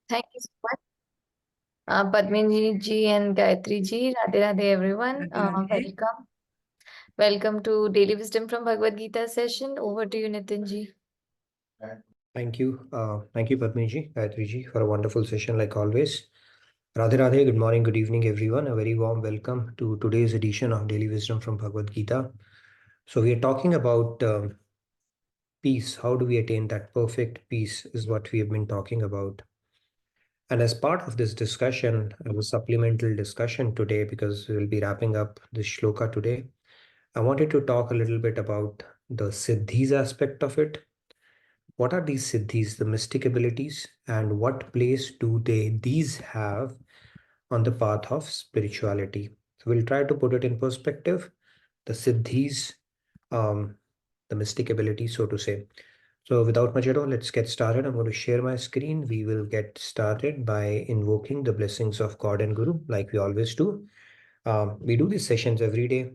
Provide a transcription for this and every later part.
Thank you so much, Padmini ji and Gayatri ji. Radhe Radhe everyone. Welcome. Welcome to Daily Wisdom from Bhagavad Gita session. Over to you, Nitin ji. Thank you. Thank you, Padmini, Gayatri ji, for a wonderful session like always. Radhe Radhe, good morning, good evening, everyone. A very warm welcome to today's edition of Daily Wisdom from Bhagavad Gita. So we are talking about peace. How do we attain that perfect peace is what we have been talking about. And as part of this discussion, a supplemental discussion today, because we'll be wrapping up this shloka today, I wanted to talk a little bit about the siddhis aspect of it. What are these siddhis, the mystic abilities, and what place do these have on the path of spirituality? So we'll try to put it in perspective. The siddhis, the mystic abilities, so to say. So without much ado, let's get started. I'm going to share my screen. We will get started by invoking the blessings of God and Guru, like we always do. We do these sessions every day,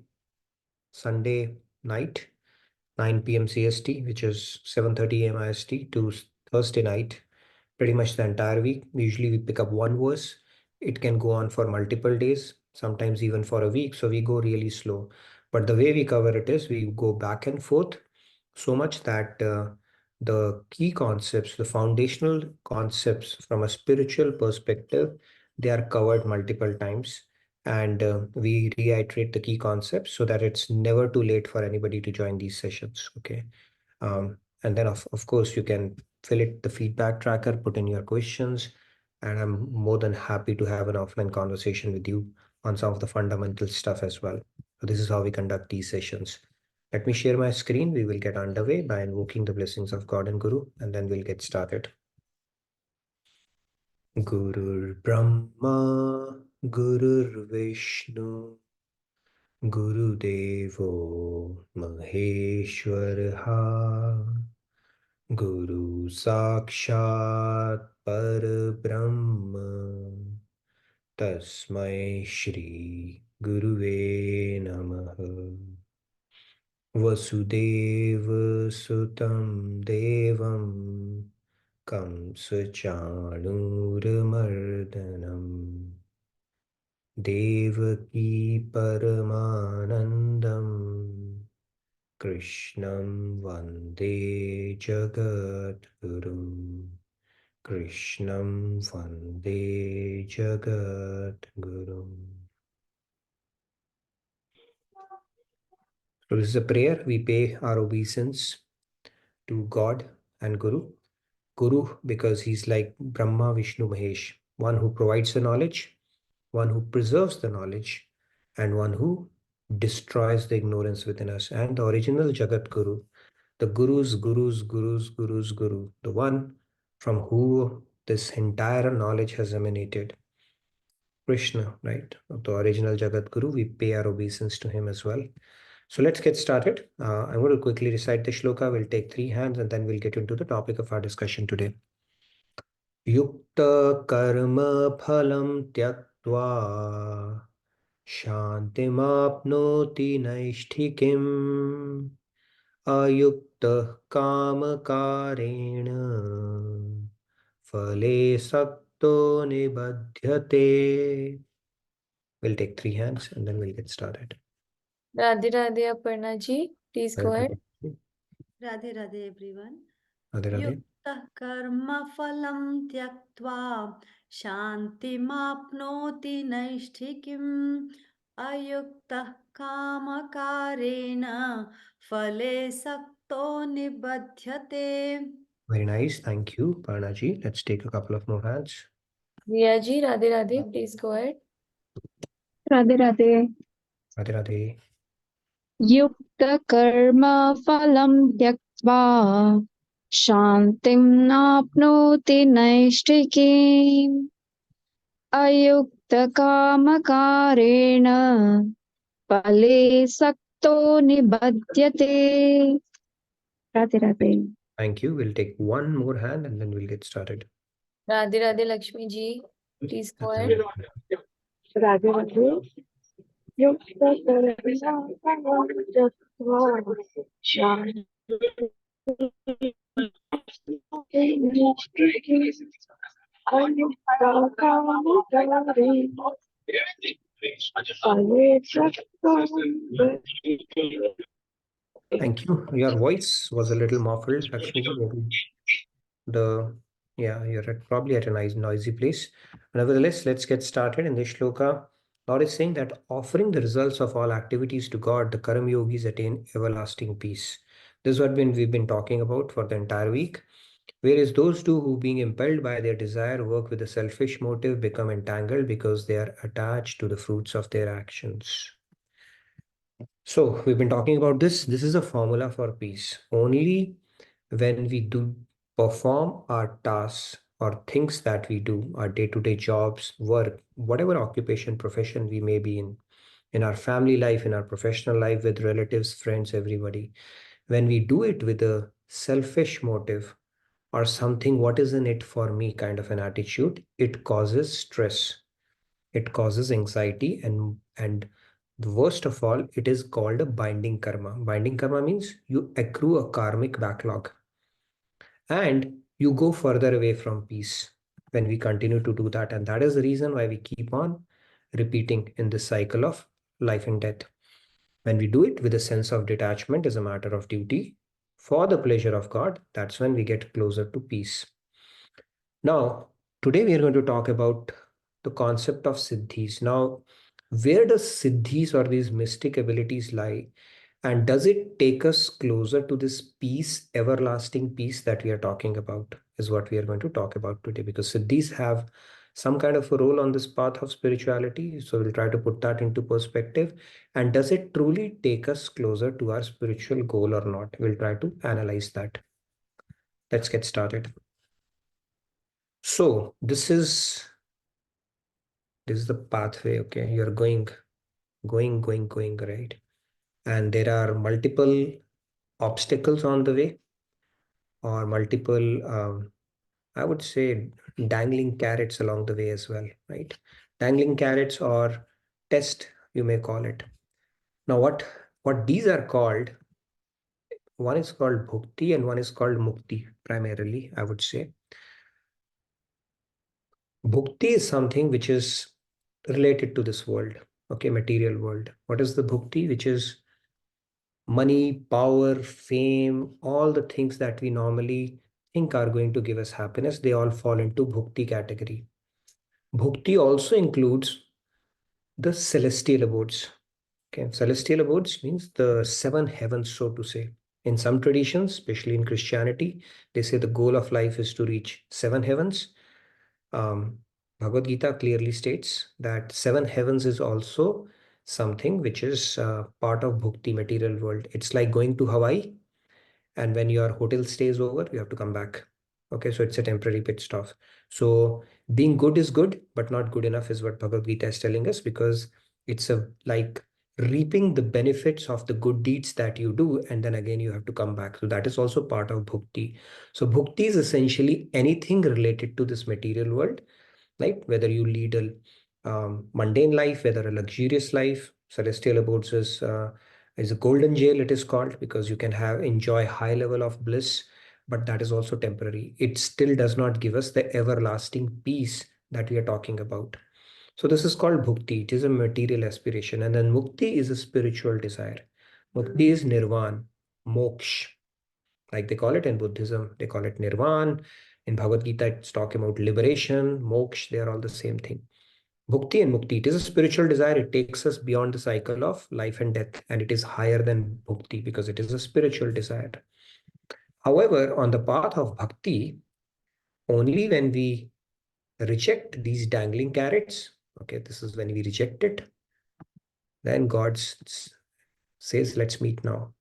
Sunday night, 9 p.m. CST, which is 7:30 a.m. IST, to Thursday night, pretty much the entire week. Usually we pick up one verse. It can go on for multiple days, sometimes even for a week. So we go really slow. But the way we cover it is we go back and forth so much that the key concepts, the foundational concepts from a spiritual perspective, they are covered multiple times. And we reiterate the key concepts so that it's never too late for anybody to join these sessions. Okay. And then of course you can fill it the feedback tracker, put in your questions, and I'm more than happy to have an offline conversation with you on some of the fundamental stuff as well. So this is how we conduct these sessions. Let me share my screen. We will get underway by invoking the blessings of God and Guru, and then we'll get started. Gurur Brahma, Gurur Vishnu, Guru Devo Maheshwaraha, Guru Sakshat Parabrahma, Tasmai Shri Guruve Namaha. Vasudeva Sutam Devam Kamsachanuramardanam Devaki Paramanandam Krishnam Vande Jagadgurum. Krishnam Vande Jagadgurum. So this is a prayer. We pay our obeisance to God and Guru. Guru, because he's like Brahma, Vishnu, Mahesh, one who provides the knowledge, one who preserves the knowledge, and one who destroys the ignorance within us. And the original Jagat Guru, the Guru's Guru, the one from who this entire knowledge has emanated. Krishna, right? The original Jagat Guru, we pay our obeisance to him as well. So let's get started. I'm going to quickly recite the shloka. We'll take 3 hands and then we'll get into the topic of our discussion today. Yukta karma phalam tyaktva shantimapnoti naishtikim ayukta kamakarena phale sakto nibadhyate. We'll take 3 hands and then we'll get started. Radhe Radhe Aparna ji. Please go ahead. Radhe Radhe everyone. Radhe Radhe. Yukta karma phalam tyaktva shantimapnoti naishtikim ayukta kamakarena phale sakto nibadhyate. Very nice. Thank you, Parnaji. Let's take a couple of more hands. Riya ji, Radhe Radhe. Please go ahead. Radhe Radhe. Radhe Radhe. Yukta karma phalam tyaktva shantim napnoti naishtikim ayukta kamakarena phale sakto nibadhyate. Radhe Radhe. Thank you. We'll take one more hand and then we'll get started. Radhe Radhe Lakshmi ji. Please go ahead. Radhe Radhe. Yukta karma phalam tyaktva shantim Ayuktakamadari. Thank you. Your voice was a little muffled, Lakshmi ji. Maybe you're probably at a noisy place. Nevertheless, let's get started. In this shloka, Lord is saying that offering the results of all activities to God, the Karam Yogis attain everlasting peace. This is what we've been talking about for the entire week. Whereas those two who, being impelled by their desire, work with a selfish motive, become entangled because they are attached to the fruits of their actions. So we've been talking about this. This is a formula for peace. Only when we do perform our tasks or things that we do, our day-to-day jobs, work, whatever occupation, profession we may be in our family life, in our professional life, with relatives, friends, everybody, when we do it with a selfish motive or something, what is in it for me kind of an attitude, it causes stress, it causes anxiety, and the worst of all, it is called a binding karma. Binding karma means you accrue a karmic backlog and you go further away from peace when we continue to do that. And that is the reason why we keep on repeating in this cycle of life and death. When we do it with a sense of detachment as a matter of duty for the pleasure of God, that's when we get closer to peace. Now, today we are going to talk about the concept of siddhis. Now, where does siddhis or these mystic abilities lie? And does it take us closer to this peace, everlasting peace that we are talking about, is what we are going to talk about today, because siddhis have some kind of a role on this path of spirituality. So we'll try to put that into perspective. And does it truly take us closer to our spiritual goal or not? We'll try to analyze that. Let's get started. So this is the pathway. Okay, you're going, right? And there are multiple obstacles on the way, or multiple, I would say, dangling carrots along the way as well, right? Dangling carrots or test, you may call it. Now, what these are called, one is called bhukti and one is called mukti, primarily, I would say. Bhukti is something which is related to this world, okay, material world. What is the bhukti? Which is money, power, fame, all the things that we normally think are going to give us happiness, they all fall into bhukti category. Bhukti also includes the celestial abodes. Okay, celestial abodes means the seven heavens, so to say. In some traditions, especially in Christianity, they say the goal of life is to reach seven heavens. Bhagavad Gita clearly states that seven heavens is also something which is part of bhukti, material world. It's like going to Hawaii, and when your hotel stay is over, you have to come back. Okay, so it's a temporary pit stop. So being good is good, but not good enough is what Bhagavad Gita is telling us, because it's like reaping the benefits of the good deeds that you do, and then again you have to come back. So that is also part of bhukti. So bhukti is essentially anything related to this material world, right? Whether you lead a mundane life, whether a luxurious life. Celestial abodes is a golden jail, it is called, because you can enjoy high level of bliss, but that is also temporary. It still does not give us the everlasting peace that we are talking about. So this is called bhukti. It is a material aspiration. And then mukti is a spiritual desire. Mukti is nirvan, moksha, like they call it in Buddhism. They call it nirvan. In Bhagavad Gita, it's talking about liberation, moksha. They are all the same thing. Bhukti and mukti, it is a spiritual desire. It takes us beyond the cycle of life and death, and it is higher than bhukti because it is a spiritual desire. However, on the path of bhakti, only when we reject these dangling carrots, okay, this is when we reject it, then God says, let's meet now.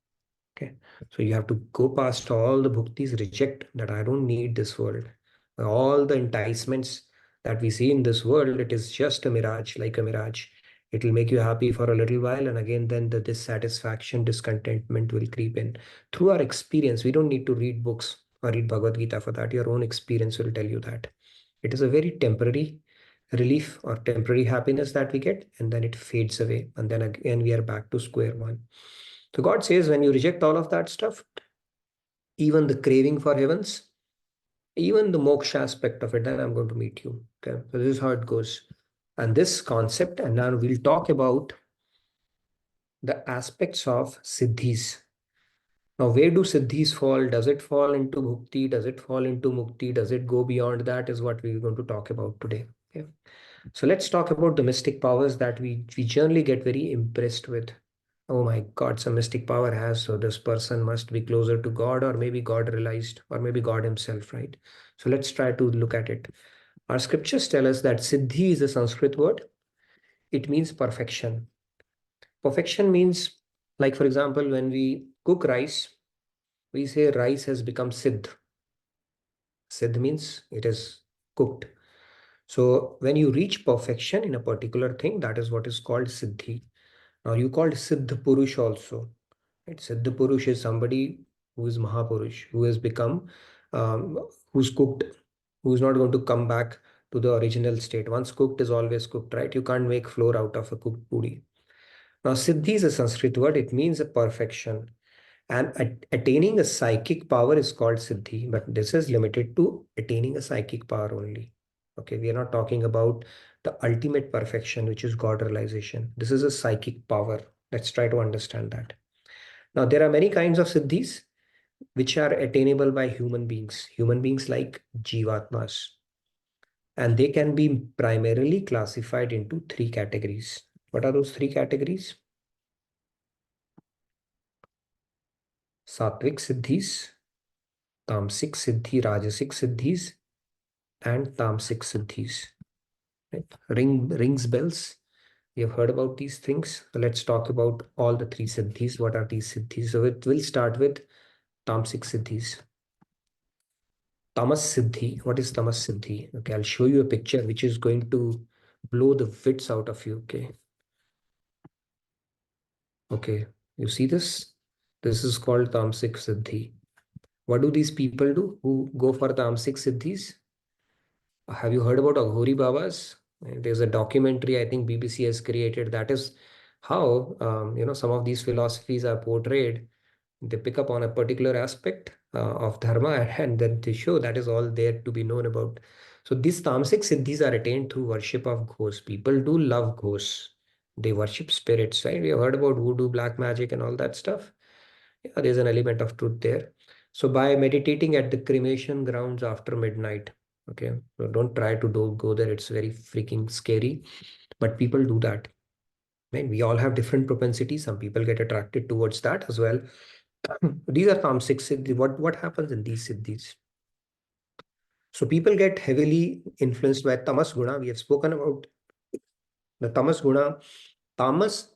Okay, so you have to go past all the bhuktis, reject that I don't need this world. All the enticements that we see in this world, it is just a mirage, like a mirage. It will make you happy for a little while, and again, then the dissatisfaction, discontentment will creep in. Through our experience, we don't need to read books or read Bhagavad Gita for that. Your own experience will tell you that. It is a very temporary relief or temporary happiness that we get, and then it fades away. And then again, we are back to square one. So God says, when you reject all of that stuff, even the craving for heavens, even the moksha aspect of it, then I'm going to meet you. Okay, so this is how it goes. And this concept, and now we'll talk about the aspects of siddhis. Now, where do siddhis fall? Does it fall into bhukti? Does it fall into mukti? Does it go beyond that? Is what we're going to talk about today. Okay. So let's talk about the mystic powers that we generally get very impressed with. Oh my God, some mystic power has, so this person must be closer to God, or maybe God realized, or maybe God himself, right? So let's try to look at it. Our scriptures tell us that siddhi is a Sanskrit word. It means perfection. Perfection means, like for example, when we cook rice, we say rice has become siddh. Siddh means it is cooked. So when you reach perfection in a particular thing, that is what is called siddhi. Now you called siddh purush also. Right? Siddh purush is somebody who is mahapurush, who has become, who's cooked, who's not going to come back to the original state. Once cooked is always cooked, right? You can't make flour out of a cooked puri. Now siddhi is a Sanskrit word. It means a perfection. And attaining a psychic power is called siddhi, but this is limited to attaining a psychic power only. Okay, we are not talking about the ultimate perfection, which is God realization. This is a psychic power. Let's try to understand that. Now, there are many kinds of siddhis which are attainable by human beings like jivatmas, and they can be primarily classified into three categories. What are those three categories? Sattvic siddhis, tamasic siddhi, rajasic siddhis, and tamasic siddhis. Right? Rings bells. We have heard about these things. So let's talk about all the three siddhis. What are these siddhis? So it will start with tamasic siddhis. Tamas siddhi. What is tamas siddhi? Okay, I'll show you a picture which is going to blow the wits out of you. Okay. Okay. You see this? This is called tamasic siddhi. What do these people do who go for tamasic siddhis? Have you heard about Aghori Babas? There's a documentary I think BBC has created. That is how some of these philosophies are portrayed. They pick up on a particular aspect of dharma and then they show that is all there to be known about. So these tamasic siddhis are attained through worship of ghosts. People do love ghosts. They worship spirits, right? We have heard about voodoo, black magic, and all that stuff. Yeah, there's an element of truth there. So by meditating at the cremation grounds after midnight, okay, so don't try to go there. It's very freaking scary, but people do that. Right? We all have different propensities. Some people get attracted towards that as well. These are tamasic siddhis. What happens in these siddhis? So people get heavily influenced by tamas guna. We have spoken about the tamas guna. Tamas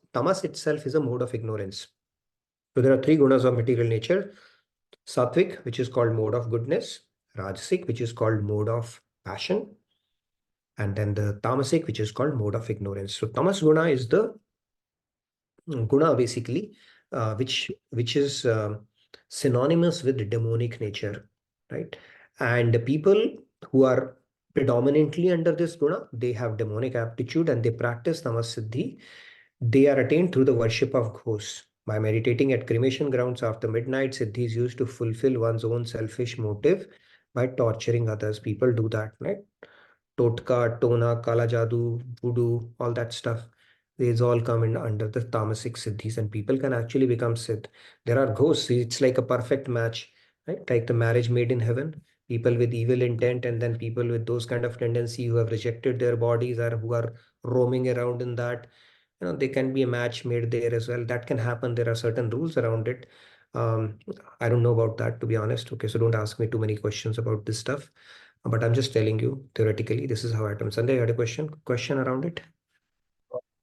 itself is a mode of ignorance. So there are three gunas of material nature. Sattvic, which is called mode of goodness. Rajasic, which is called mode of passion. And then the tamasic, which is called mode of ignorance. So tamas guna is the guna basically, which is synonymous with demonic nature, right? And the people who are predominantly under this guna, they have demonic aptitude and they practice tamas siddhi. They are attained through the worship of ghosts. By meditating at cremation grounds after midnight, siddhi is used to fulfill one's own selfish motive by torturing others. People do that, right? Totka, Tona, Kala Jadoo, Voodoo, all that stuff. These all come in under the tamasic siddhis, and people can actually become siddh. There are ghosts. It's like a perfect match, right? Like the marriage made in heaven. People with evil intent, and then people with those kind of tendency who have rejected their bodies or who are roaming around in that. They can be a match made there as well. That can happen. There are certain rules around it. Um, I don't know about that, to be honest. Okay, so don't ask me too many questions about this stuff. But I'm just telling you, theoretically, this is how it happens. Sunday, you had a question around it?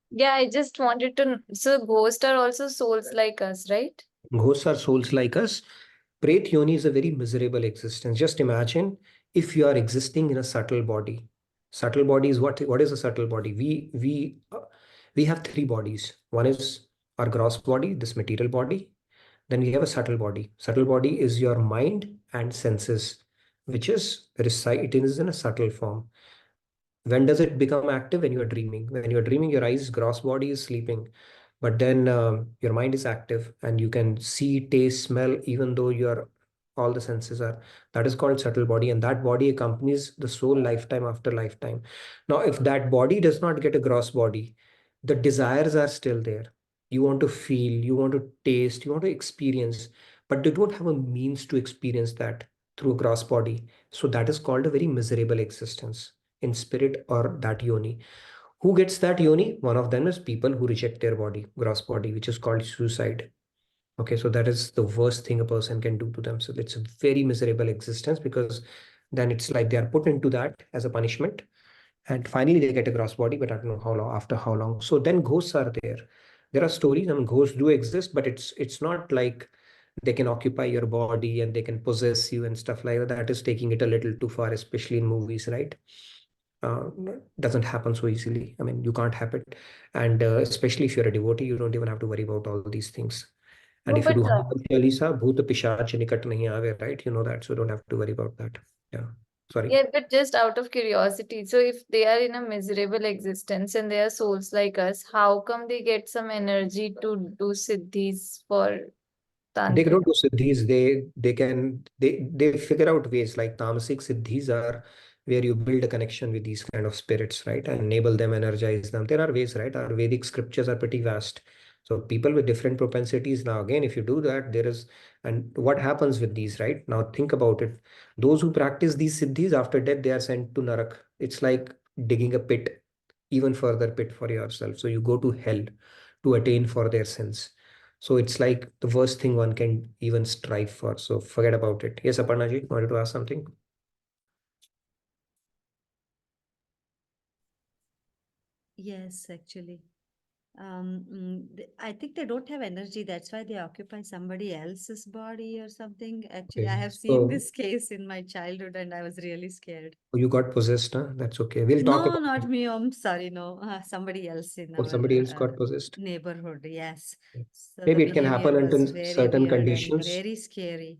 Yeah, I just wanted to. So ghosts are also souls like us, right? Ghosts are souls like us. Pret Yoni is a very miserable existence. Just imagine if you are existing in a subtle body. Subtle body is what is a subtle body? We have three bodies. One is our gross body, this material body. Then we have a subtle body. Subtle body is your mind and senses, which is it is in a subtle form. When does it become active? When you are dreaming. When you are dreaming, your eyes, gross body is sleeping, but then your mind is active and you can see, taste, smell, even though you are all the senses are. That is called subtle body, and that body accompanies the soul lifetime after lifetime. Now, if that body does not get a gross body, the desires are still there. You want to feel, you want to taste, you want to experience, but you don't have a means to experience that through a gross body. So that is called a very miserable existence in spirit or that yoni. Who gets that yoni? One of them is people who reject their body, gross body, which is called suicide. Okay, so that is the worst thing a person can do to themselves. It's a very miserable existence, because then it's like they are put into that as a punishment, and finally they get a gross body, but I don't know how long, after how long. So then ghosts are there. There are stories, I mean, ghosts do exist, but it's not like they can occupy your body and they can possess you and stuff like that. That is taking it a little too far, especially in movies, right? uh, doesn't happen so easily. I mean, you can't have it. And especially if you're a devotee, you don't even have to worry about all these things. And No, if you but do Hanuman Chalisa, Bhoot Pishach Nikat Nahi Aave, right? You know that, so don't have to worry about that. Yeah. Sorry. yeah, but just out of curiosity, so if they are in a miserable existence and they are souls like us, how come they get some energy to do siddhis for They tantric? don't do siddhis. They figure out ways, like tamasic siddhis are where you build a connection with these kind of spirits, right? And enable them, energize them. There are ways, right? Our Vedic scriptures are pretty vast. So people with different propensities. Now, again, if you do that, there is, and what happens with these, right? Now think about it. Those who practice these siddhis after death, they are sent to Narak. It's like digging a pit, even further pit for yourself. So you go to hell to attain for their sins. So it's like the worst thing one can even strive for. So forget about it. Yes, Aparnaji, wanted to ask something? Yes, actually. I think they don't have energy. That's why they occupy somebody else's body or something. Actually, I Okay. have seen So this case in my childhood and I was really scared. you got possessed, huh? That's okay. We'll talk No, about not it. me. I'm sorry. No, somebody else in Or our somebody else got possessed. neighborhood. Yes. Okay. So the Maybe it can behavior happen was until very certain weird and conditions. very scary.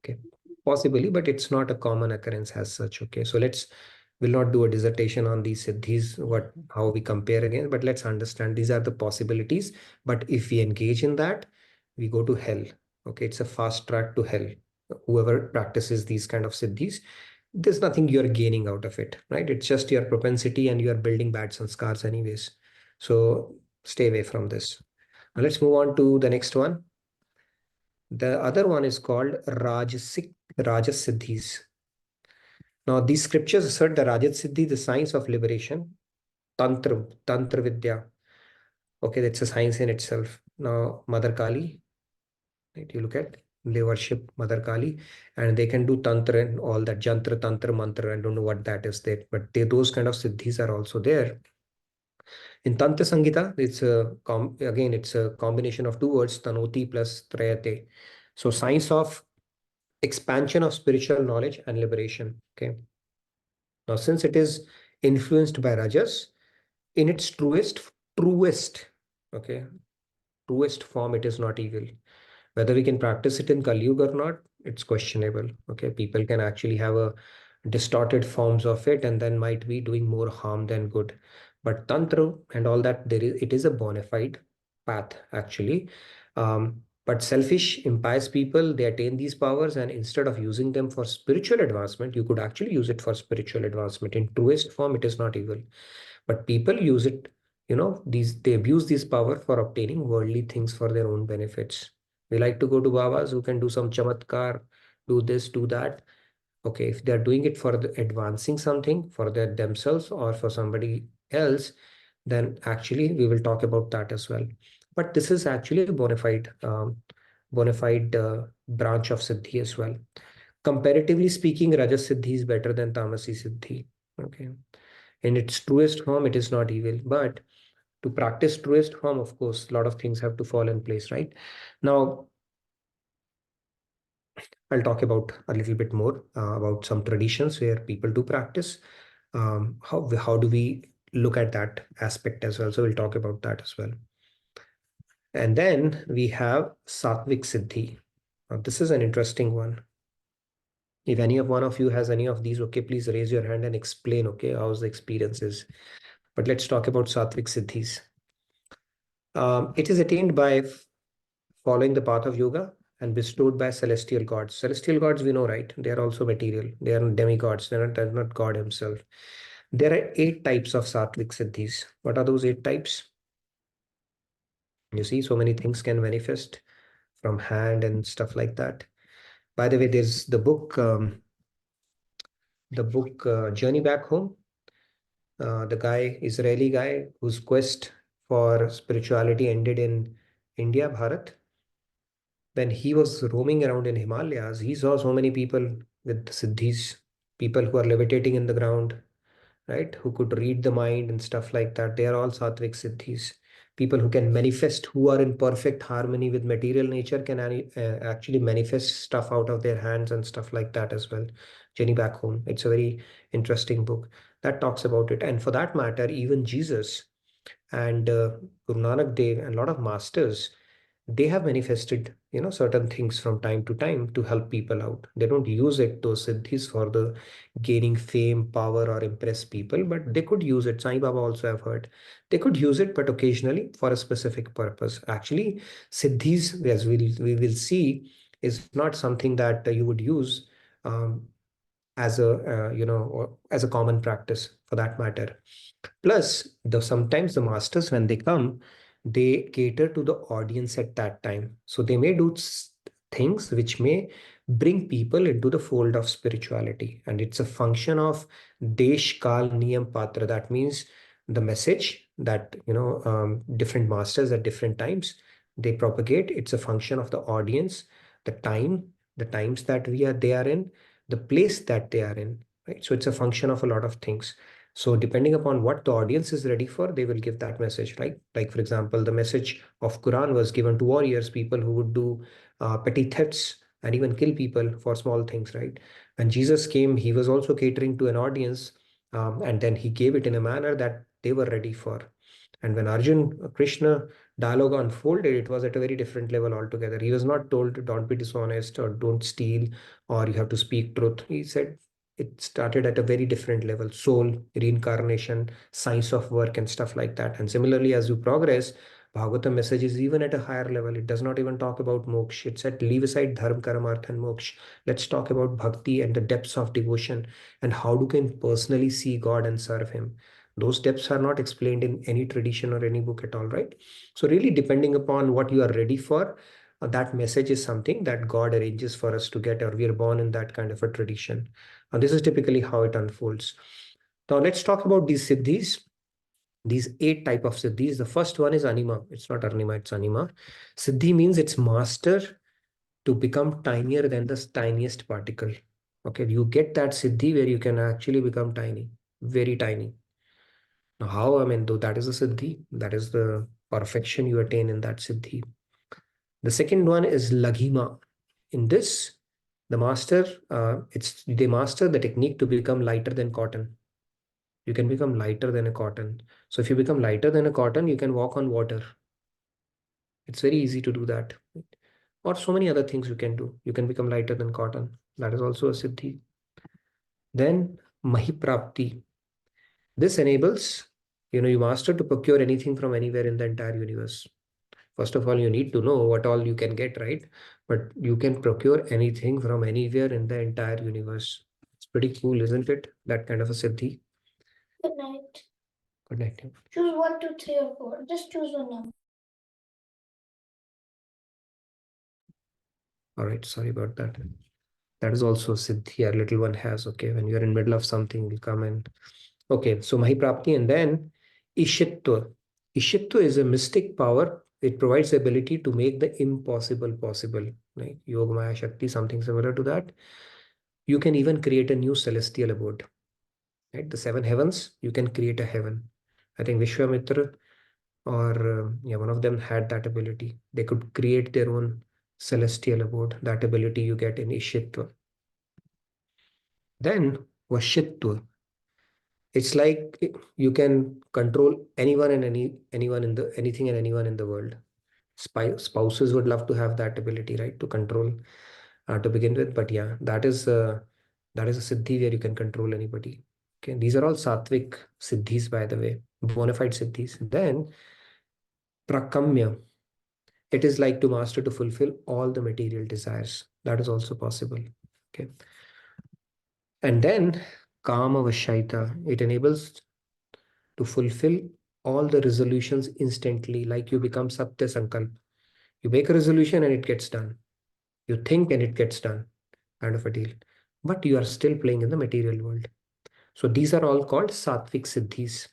Okay, possibly, but it's not a common occurrence as such. Okay, so we'll not do a dissertation on these siddhis, how we compare again, but let's understand these are the possibilities. But if we engage in that, we go to hell. Okay, it's a fast track to hell. Whoever practices these kind of siddhis, there's nothing you're gaining out of it, right? It's just your propensity and you're building bad sanskars anyways. So stay away from this. Now let's move on to the next one. The other one is called Rajas Siddhis. Now, these scriptures assert the Rajas Siddhi, the science of liberation, Tantra Vidya. Okay, that's a science in itself. Now, Mother Kali, right? You look at, they worship Mother Kali, and they can do Tantra and all that, Jantra, Tantra, Mantra. I don't know what that is there, but those kind of Siddhis are also there. In Tantra Sangita, it's a combination of two words, Tanoti plus Trayate. So, science of expansion of spiritual knowledge and liberation. Okay. Now, since it is influenced by Rajas, in its truest, okay, truest form, it is not evil. Whether we can practice it in Kali Yuga or not, it's questionable. Okay, people can actually have a distorted forms of it and then might be doing more harm than good. But Tantra and all that, it is a bona fide path actually. But selfish, impious people, they attain these powers, and instead of using them for spiritual advancement, you could actually use it for spiritual advancement. In truest form, it is not evil. But people use it, they abuse this power for obtaining worldly things for their own benefits. We like to go to Babas who can do some chamatkar, do this, do that. Okay, if they're doing it for advancing something for themselves or for somebody else, then actually we will talk about that as well. But this is actually a bona fide branch of Siddhi as well. Comparatively speaking, Rajas Siddhi is better than Tamasi Siddhi. Okay. In its truest form, it is not evil. But to practice truest form, of course, a lot of things have to fall in place, right? Now, I'll talk about a little bit more about some traditions where people do practice. How do we look at that aspect as well? So we'll talk about that as well. And then we have Sattvic Siddhi. Now, this is an interesting one. If any of one of you has any of these, okay, please raise your hand and explain, okay, how's the experience is. But let's talk about Sattvic Siddhis. It is attained by following the path of yoga and bestowed by celestial gods. Celestial gods, we know, right? They are also material. They are demigods. They're not God himself. There are 8 types of sattvic siddhis. What are those 8 types? You see, so many things can manifest from hand and stuff like that. By the way, there's the book Journey Back Home. The Israeli guy whose quest for spirituality ended in India, Bharat. When he was roaming around in Himalayas, he saw so many people with siddhis, people who are levitating in the ground, right? Who could read the mind and stuff like that. They are all sattvic siddhis. People who can manifest, who are in perfect harmony with material nature, can actually manifest stuff out of their hands and stuff like that as well. Jenny Back Home. It's a very interesting book that talks about it. And for that matter, even Jesus and Guru Nanak Dev and a lot of masters, they have manifested, certain things from time to time to help people out. They don't use it, those siddhis, for the gaining fame, power, or impress people, but they could use it. Sai Baba also, I've heard, they could use it, but occasionally for a specific purpose. Actually, siddhis, as we will see, is not something that you would use as a or as a common practice for that matter. Plus, sometimes the masters, when they come, they cater to the audience at that time. So they may do things which may bring people into the fold of spirituality. And it's a function of Desh, Kal, Niyam, Patra. That means the message that, different masters at different times, they propagate. It's a function of the audience, the time, the times that they are in, the place that they are in, right? So it's a function of a lot of things. So depending upon what the audience is ready for, they will give that message, right? Like, for example, the message of Quran was given to warriors, people who would do petty thefts and even kill people for small things, right? When Jesus came, he was also catering to an audience, and then he gave it in a manner that they were ready for. And when Arjun Krishna dialogue unfolded, it was at a very different level altogether. He was not told to don't be dishonest or don't steal or you have to speak truth. He said, it started at a very different level: soul, reincarnation, science of work, and stuff like that. And similarly, as you progress, Bhagavatam message is even at a higher level. It does not even talk about moksha. It said, leave aside dharma, karma, artha, and moksha. Let's talk about bhakti and the depths of devotion and how you can personally see God and serve him. Those depths are not explained in any tradition or any book at all, right? So really, depending upon what you are ready for, that message is something that God arranges for us to get, or we are born in that kind of a tradition. And this is typically how it unfolds. Now let's talk about these siddhis. These 8 type of siddhis. The first one is anima. It's not arnima, it's anima. Siddhi means it's master to become tinier than the tiniest particle. Okay, you get that siddhi where you can actually become tiny, very tiny. Now, how? I mean, though that is a siddhi, that is the perfection you attain in that siddhi. The second one is laghima. In this, the master, they master the technique to become lighter than cotton. You can become lighter than a cotton. So if you become lighter than a cotton, you can walk on water. It's very easy to do that. Or so many other things you can do. You can become lighter than cotton. That is also a siddhi. Then mahiprapti. This enables, you master to procure anything from anywhere in the entire universe. First of all, you need to know what all you can get, right? But you can procure anything from anywhere in the entire universe. It's pretty cool, isn't it? That kind of a siddhi. Good night. Good night. Choose 1, 2, 3, or 4. Just choose one number. All right, sorry about that. That is also a siddhi our little one has. Okay, when you're in middle of something, will come and okay. So mahiprapti, and then ishitva. Ishitva is a mystic power. It provides the ability to make the impossible possible. Like Yogamaya Shakti, something similar to that. You can even create a new celestial abode. Right, the 7 heavens. You can create a heaven. I think Vishwamitra or one of them had that ability. They could create their own celestial abode. That ability you get in Ishitva. Then Vashitva. It's like you can control anyone and anything and anyone in the world. Spouses would love to have that ability, right, to control to begin with. But yeah, that is a siddhi where you can control anybody. Okay, these are all sattvic siddhis, by the way, bona fide siddhis. Then prakamya. It is like to master to fulfill all the material desires. That is also possible. Okay. And then Kama Vashaita, it enables to fulfill all the resolutions instantly, like you become Satya Sankalp. You make a resolution and it gets done. You think and it gets done, kind of a deal. But you are still playing in the material world. So these are all called Sattvic Siddhis.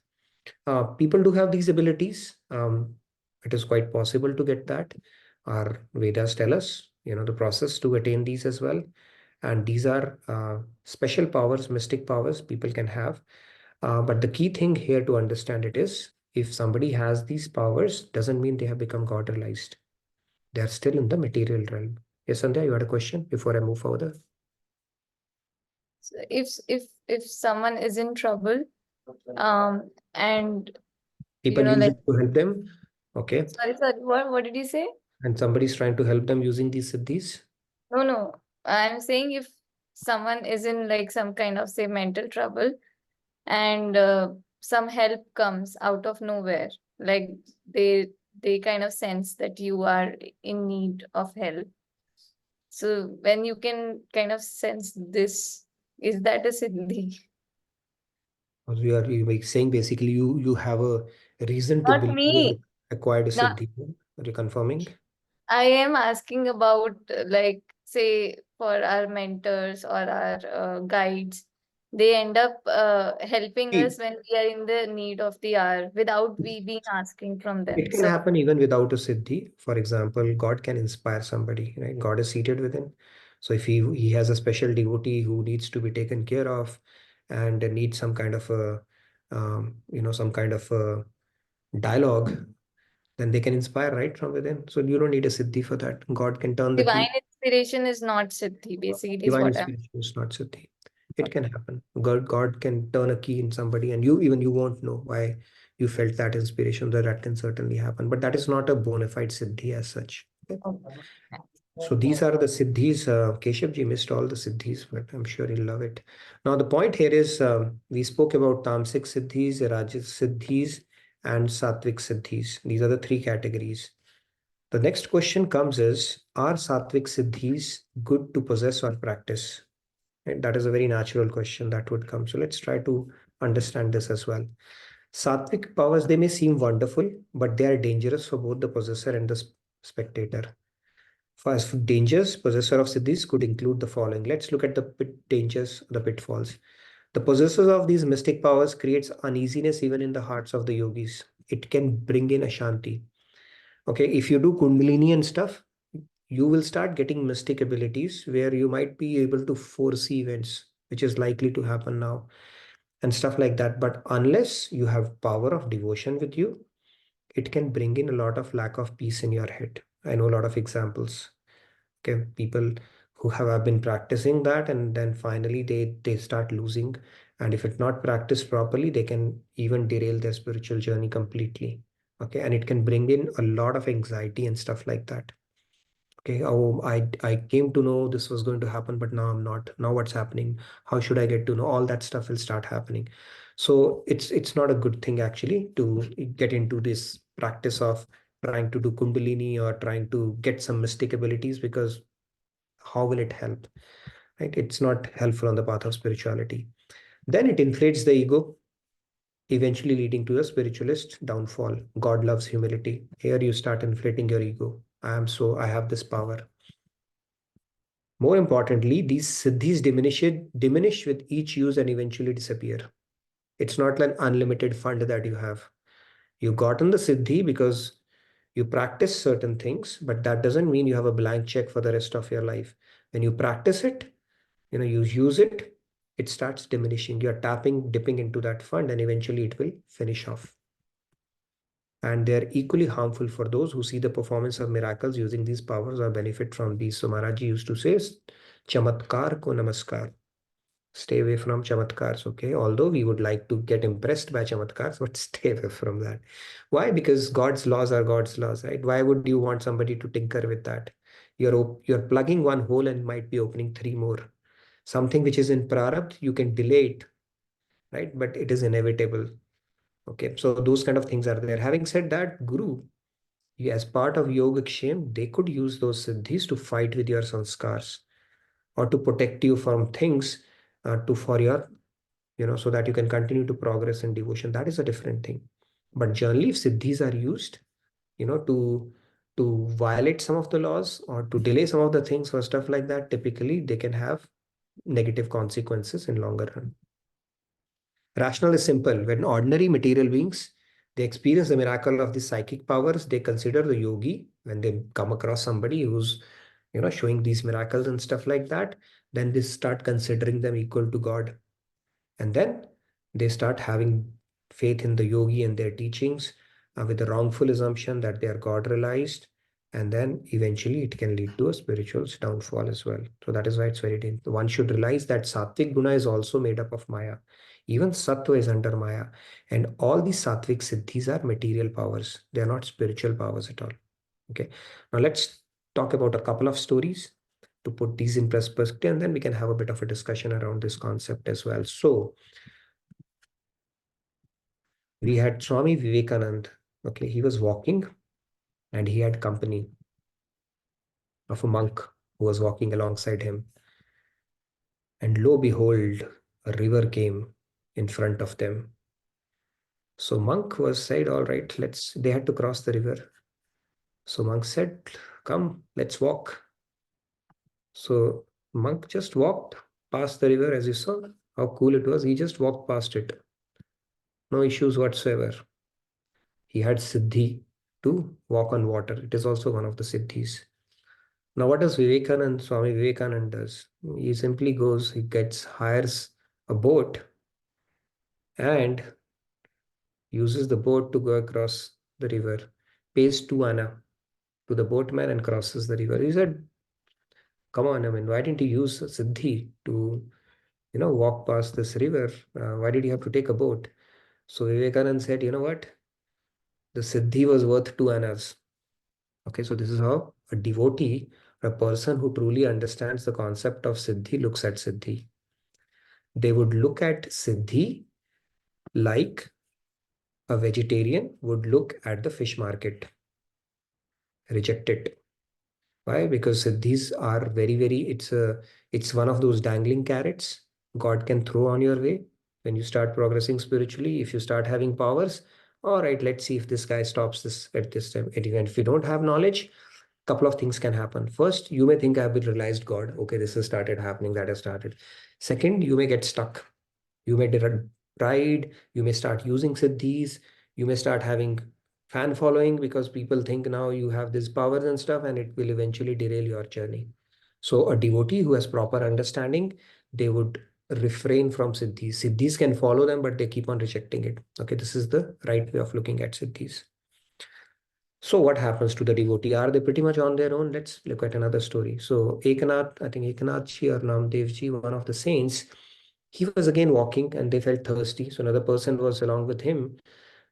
People do have these abilities. It is quite possible to get that. Our Vedas tell us, the process to attain these as well. And these are special powers, mystic powers people can have. But the key thing here to understand it is, if somebody has these powers, doesn't mean they have become God realized. They are still in the material realm. Yes, Sandhya, you had a question before I move further? So if someone is in trouble, and People use like, it to help them. Okay. sorry, what did you say? And somebody's trying to help them using these siddhis. No, I'm saying if someone is in like some kind of, say, mental trouble, and some help comes out of nowhere, like they kind of sense that you are in need of help. So when you can kind of sense this, is that a siddhi? You are saying basically you have a reason to Not believe you have me. acquired a Not, siddhi. Are you confirming? I am asking about, like, say, for our mentors or our guides, they end up helping See, us when we are in the need of the hour without we being asking from them. it can So happen even without a siddhi. For example, God can inspire somebody, right? God is seated within. So if he has a special devotee who needs to be taken care of and needs some kind of a some kind of a dialogue, then they can inspire right from within. So you don't need a siddhi for that. God can turn the divine key. inspiration is not siddhi, basically, is Divine what I'm. inspiration is not siddhi. It can happen. God can turn a key in somebody, and you won't know why you felt that inspiration. That can certainly happen, but that is not a bona fide siddhi as such. Okay? So these are the siddhis. Keshav ji missed all the siddhis, but I'm sure he'll love it. Now the point here is we spoke about tamasic siddhis, rajas siddhis, and sattvic siddhis. These are the three categories. The next question comes is, are sattvic siddhis good to possess or practice? And that is a very natural question that would come. So let's try to understand this as well. Sattvic powers, they may seem wonderful, but they are dangerous for both the possessor and the spectator. For dangers, possessor of siddhis could include the following. Let's look at the dangers, the pitfalls. The possessors of these mystic powers creates uneasiness even in the hearts of the yogis. It can bring in Ashanti. Okay, if you do Kundalini and stuff, you will start getting mystic abilities where you might be able to foresee events, which is likely to happen now, and stuff like that. But unless you have power of devotion with you, it can bring in a lot of lack of peace in your head. I know a lot of examples. Okay, people who have been practicing that, and then finally they start losing. And if it's not practiced properly, they can even derail their spiritual journey completely. Okay, and it can bring in a lot of anxiety and stuff like that. Okay, oh, I came to know this was going to happen, but now I'm not. Now what's happening? How should I get to know? All that stuff will start happening. So it's not a good thing actually to get into this practice of trying to do Kundalini or trying to get some mystic abilities, because how will it help? Right? It's not helpful on the path of spirituality. Then it inflates the ego, eventually leading to a spiritualist downfall. God loves humility. Here you start inflating your ego. I have this power. More importantly, these siddhis diminish with each use and eventually disappear. It's not like an unlimited fund that you have. You gotten the siddhi because you practice certain things, but that doesn't mean you have a blank check for the rest of your life. When you practice it, you use it, it starts diminishing. You're dipping into that fund, and eventually it will finish off. And they're equally harmful for those who see the performance of miracles using these powers or benefit from these. So Maharaji used to say, Chamatkar ko namaskar. Stay away from chamatkars, okay? Although we would like to get impressed by chamatkars, but stay away from that. Why? Because God's laws are God's laws, right? Why would you want somebody to tinker with that? You're plugging one hole and might be opening three more. Something which is in prarabdha, you can delay it, right? But it is inevitable. Okay, so those kind of things are there. Having said that, Guru as part of Yogakshema, they could use those siddhis to fight with your sanskars or to protect you from things for your, so that you can continue to progress in devotion. That is a different thing. But generally, if siddhis are used, to violate some of the laws or to delay some of the things or stuff like that, typically they can have negative consequences in longer run. Rationale is simple. When ordinary material beings, they experience the miracle of the psychic powers, they consider the yogi. When they come across somebody who's, showing these miracles and stuff like that, then they start considering them equal to God. And then they start having faith in the yogi and their teachings with the wrongful assumption that they are God realized. And then eventually it can lead to a spiritual downfall as well. So that is why it's very dangerous. One should realize that Sattvic Guna is also made up of Maya. Even Sattva is under Maya. And all these Sattvic Siddhis are material powers. They are not spiritual powers at all. Okay. Now let's talk about a couple of stories to put these in perspective, and then we can have a bit of a discussion around this concept as well. So we had Swami Vivekanand. Okay, he was walking and he had company of a monk who was walking alongside him. And lo behold, a river came in front of them. So monk was said, all right, they had to cross the river. So monk said, come, let's walk. So monk just walked past the river. As you saw how cool it was, he just walked past it. No issues whatsoever. He had siddhi to walk on water. It is also one of the siddhis. Now, what does Swami Vivekanand does? He simply goes, hires a boat and uses the boat to go across the river, pays 2 anna to the boatman and crosses the river. He said, come on, I mean, why didn't you use siddhi to, walk past this river? Why did you have to take a boat? So Vivekanand said, you know what? The siddhi was worth 2 annas. Okay, so this is how a devotee, a person who truly understands the concept of siddhi, looks at siddhi. They would look at siddhi like a vegetarian would look at the fish market. Reject it. Why? Because siddhis are it's one of those dangling carrots God can throw on your way when you start progressing spiritually. If you start having powers, all right, let's see if this guy stops this at this time. If you don't have knowledge, couple of things can happen. First, you may think I've been realized God. Okay, this has started happening, that has started. Second, you may get stuck. You may get pride. You may start using siddhis. You may start having fan following because people think now you have this powers and stuff, and it will eventually derail your journey. So a devotee who has proper understanding, they would refrain from siddhis. Siddhis can follow them, but they keep on rejecting it. Okay, this is the right way of looking at siddhis. So what happens to the devotee? Are they pretty much on their own? Let's look at another story. So Ekanath, I think Ekanath Ji or Namdev Ji, one of the saints, he was again walking and they felt thirsty. So another person was along with him,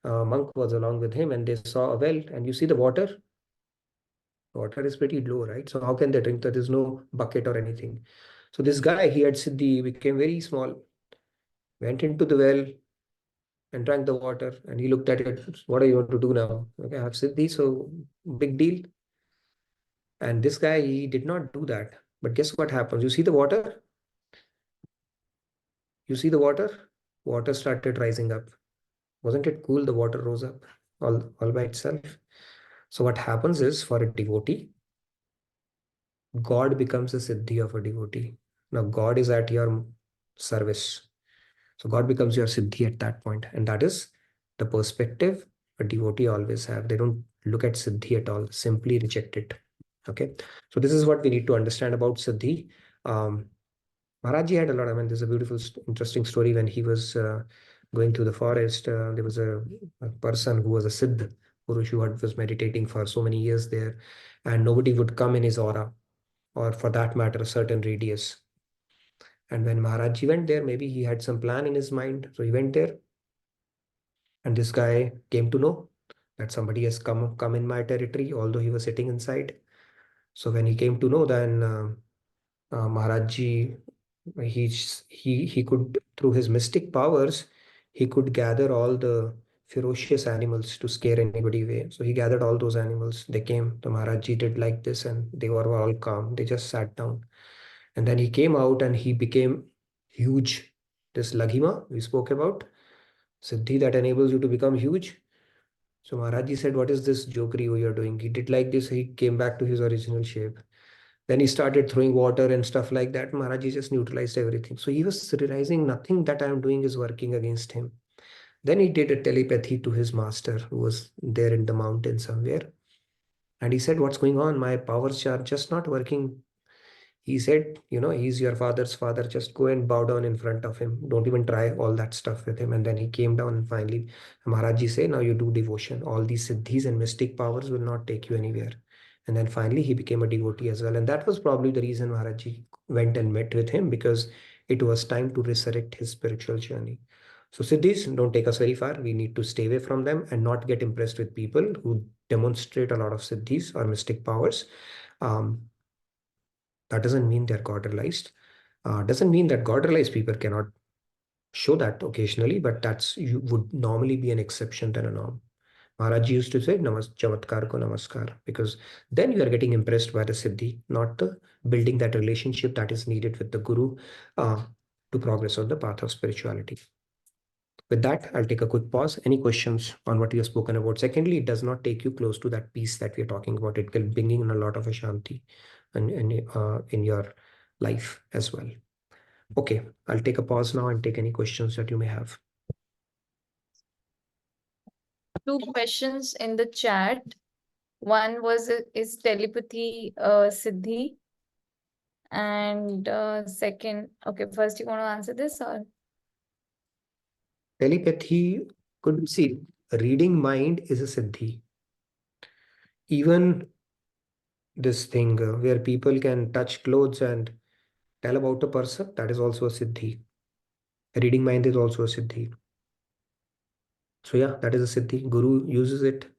monk was along with him, and they saw a well. And you see the water? Water is pretty low, right? So how can they drink that? There's no bucket or anything. So this guy, he had siddhi, became very small, went into the well and drank the water. And he looked at it. What do you want to do now? Okay, I have siddhi, so big deal. And this guy, he did not do that. But guess what happens? You see the water? You see the water? Water started rising up. Wasn't it cool? The water rose up all by itself. So what happens is, for a devotee, God becomes a siddhi of a devotee. Now God is at your service. So God becomes your siddhi at that point. And that is the perspective a devotee always have. They don't look at siddhi at all, simply reject it. Okay. So this is what we need to understand about siddhi. Maharaj Ji had a lot. I mean, there's a beautiful, interesting story when he was going through the forest. There was a person who was a Siddh Purush who was meditating for so many years there, and nobody would come in his aura, or for that matter, a certain radius. And when Maharaj Ji went there, maybe he had some plan in his mind. So he went there, and this guy came to know that somebody has come in my territory, although he was sitting inside. So when he came to know, then Maharaj Ji, he could, through his mystic powers, he could gather all the ferocious animals to scare anybody away. So he gathered all those animals. They came. The Maharajji did like this, and they were all calm. They just sat down. And then he came out and he became huge. This Laghima we spoke about, Siddhi that enables you to become huge. So Maharajji said, what is this jokery you're doing? He did like this. He came back to his original shape. Then he started throwing water and stuff like that. Maharajji just neutralized everything. So he was realizing nothing that I am doing is working against him. Then he did a telepathy to his master who was there in the mountain somewhere. And he said, what's going on? My powers are just not working. He said, he's your father's father. Just go and bow down in front of him. Don't even try all that stuff with him. And then he came down and finally, Maharajji said, now you do devotion. All these siddhis and mystic powers will not take you anywhere. And then finally he became a devotee as well. And that was probably the reason Maharajji went and met with him, because it was time to resurrect his spiritual journey. So siddhis don't take us very far. We need to stay away from them and not get impressed with people who demonstrate a lot of siddhis or mystic powers. That doesn't mean they're God realized. Doesn't mean that God realized people cannot show that occasionally, but that's would normally be an exception than a norm. Maharaj used to say, Chamatkar ko namaskar, because then you are getting impressed by the Siddhi, not the building that relationship that is needed with the Guru to progress on the path of spirituality. With that, I'll take a quick pause. Any questions on what we have spoken about? Secondly, it does not take you close to that peace that we are talking about. It can bring in a lot of Ashanti in your life as well. Okay, I'll take a pause now and take any questions that you may have. 2 questions in the chat. One was, is telepathy Siddhi? And second, okay, first you want to answer this or? Telepathy could see reading mind is a Siddhi. Even this thing where people can touch clothes and tell about a person, that is also a Siddhi. Reading mind is also a Siddhi. So yeah, that is a Siddhi. Guru uses it.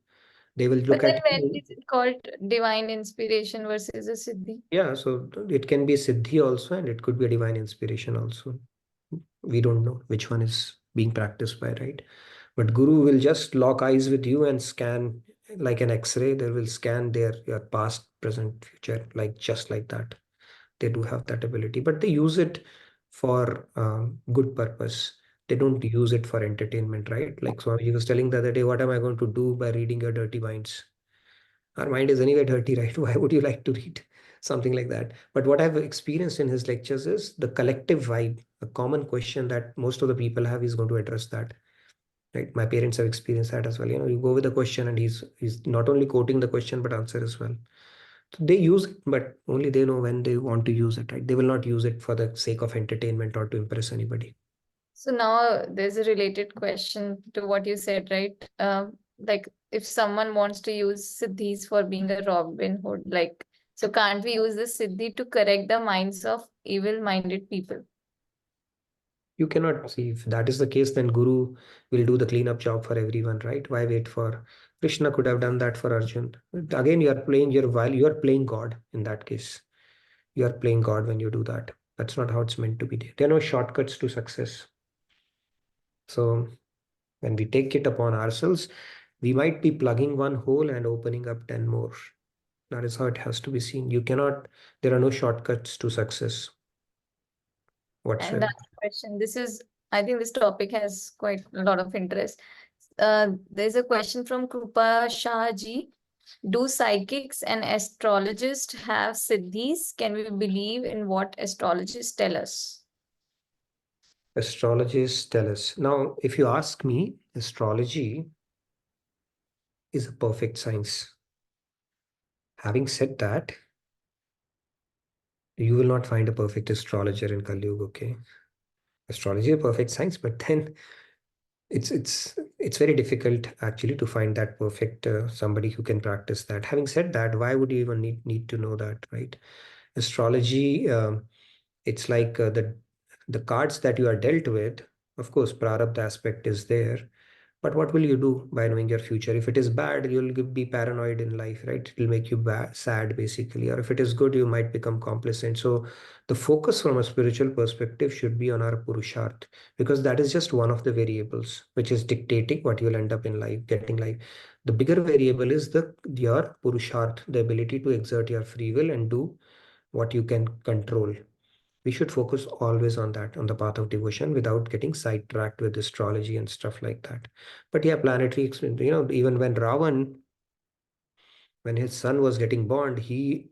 They will look But then at when you. is it called divine inspiration versus a Siddhi? Yeah, so it can be a Siddhi also, and it could be a divine inspiration also. We don't know which one is being practiced by, right? But Guru will just lock eyes with you and scan like an X-ray. They will scan your past, present, future, like just like that. They do have that ability, but they use it for good purpose. They don't use it for entertainment, right? Like so he was telling the other day, what am I going to do by reading your dirty minds? Our mind is anyway dirty, right? Why would you like to read something like that? But what I've experienced in his lectures is the collective vibe. A common question that most of the people have is going to address that, right? My parents have experienced that as well. You go with the question and he's not only quoting the question but answer as well. So they use it, but only they know when they want to use it, right? They will not use it for the sake of entertainment or to impress anybody. So now there's a related question to what you said, right? Like if someone wants to use Siddhis for being a Robin Hood, like, so can't we use the Siddhi to correct the minds of evil-minded people? You cannot see. If that is the case, then Guru will do the cleanup job for everyone, right? Why wait for Krishna? Could have done that for Arjun. Again, you are playing you are playing God in that case. You are playing God when you do that. That's not how it's meant to be. There are no shortcuts to success. So when we take it upon ourselves, we might be plugging one hole and opening up 10 more. That is how it has to be seen. You cannot, there are no shortcuts to success And whatsoever. last question. I think this topic has quite a lot of interest. There's a question from Krupa Shah ji. Do psychics and astrologists have siddhis? Can we believe in what astrologists tell us? Astrologists tell us. Now, if you ask me, astrology is a perfect science. Having said that, you will not find a perfect astrologer in Kali Yuga, okay? Astrology is a perfect science, but then it's very difficult actually to find that perfect somebody who can practice that. Having said that, why would you even need to know that, right? Astrology, it's like the cards that you are dealt with. Of course, prarabdha aspect is there, But what will you do by knowing your future? If it is bad, you'll be paranoid in life, right? It will make you sad, basically. Or if it is good, you might become complacent. So the focus from a spiritual perspective should be on our Purusharth, because that is just one of the variables which is dictating what you'll end up in life, getting life. The bigger variable is your Purusharth, the ability to exert your free will and do what you can control. We should focus always on that, on the path of devotion, without getting sidetracked with astrology and stuff like that. But yeah, planetary, even when Ravan, when his son was getting born, he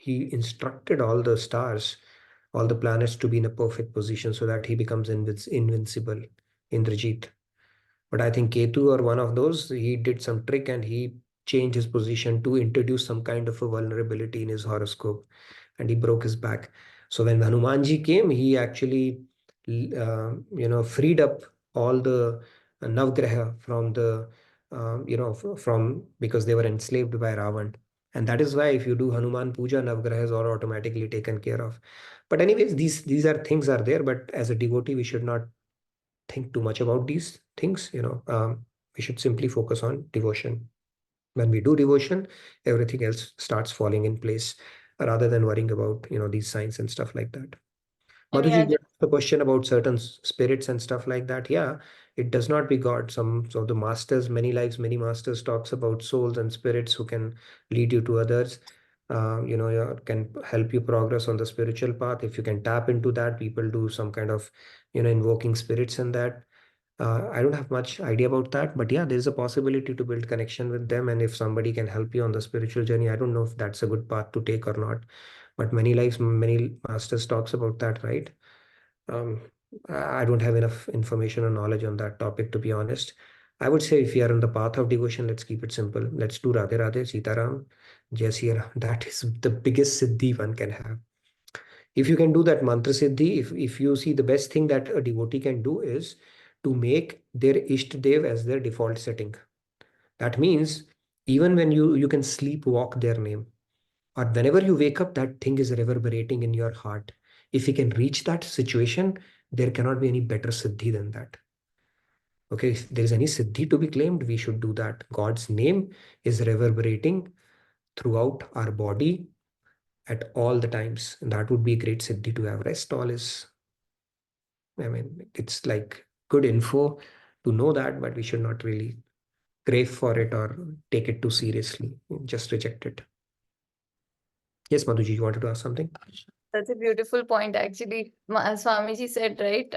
instructed all the stars, all the planets to be in a perfect position so that he becomes invincible, Indrajit. But I think Ketu or one of those, he did some trick and he changed his position to introduce some kind of a vulnerability in his horoscope, and he broke his back. So when Hanumanji came, he actually, freed up all the Navgraha from from because they were enslaved by Ravan. And that is why if you do Hanuman Puja, Navgrahas are automatically taken care of. But anyways, these are things are there, but as a devotee, we should not think too much about these things. We should simply focus on devotion. When we do devotion, everything else starts falling in place, rather than worrying about these signs and stuff like that. And Madhuji, yeah, you asked a question about certain spirits and stuff like that. Yeah, it does not be God. Some of the masters, many lives, many masters talks about souls and spirits who can lead you to others. Can help you progress on the spiritual path. If you can tap into that, people do some kind of, invoking spirits and that. I don't have much idea about that, but yeah, there's a possibility to build connection with them. And if somebody can help you on the spiritual journey, I don't know if that's a good path to take or not. But many lives, many masters talks about that, right? Um, I don't have enough information or knowledge on that topic, to be honest. I would say if you are on the path of devotion, let's keep it simple. Let's do Radhe Radhe, Sitaram, Jai Siya Ram. That is the biggest siddhi one can have. If you can do that mantra siddhi, if you see, the best thing that a devotee can do is to make their Ishtadev as their default setting. That means even when you can sleepwalk their name, or whenever you wake up, that thing is reverberating in your heart. If you can reach that situation, there cannot be any better siddhi than that. Okay, if there is any siddhi to be claimed, we should do that. God's name is reverberating throughout our body at all the times. And that would be a great siddhi to have. Rest all is, I mean, it's like good info to know that, but we should not really crave for it or take it too seriously. Just reject it. Yes, Madhuji, you wanted to ask something? that's a beautiful point, actually. Swamiji said, right?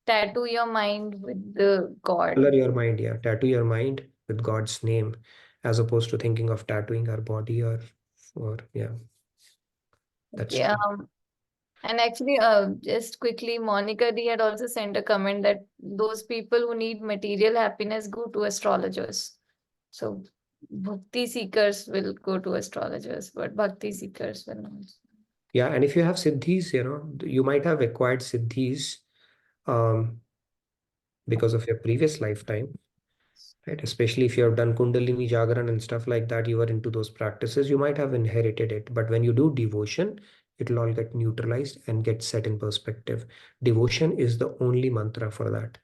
Tattoo your mind with the God. Color your mind, yeah. Tattoo your mind with God's name, as opposed to thinking of tattooing our body or yeah. That's Yeah. true. And actually, just quickly, Monica D had also sent a comment that those people who need material happiness go to astrologers. So bhakti seekers will go to astrologers, but bhakti seekers will not. Yeah, and if you have siddhis, you might have acquired siddhis um, because of your previous lifetime, right? Especially if you have done Kundalini Jagaran and stuff like that, you are into those practices, you might have inherited it. But when you do devotion, it'll all get neutralized and get set in perspective. Devotion is the only mantra for that.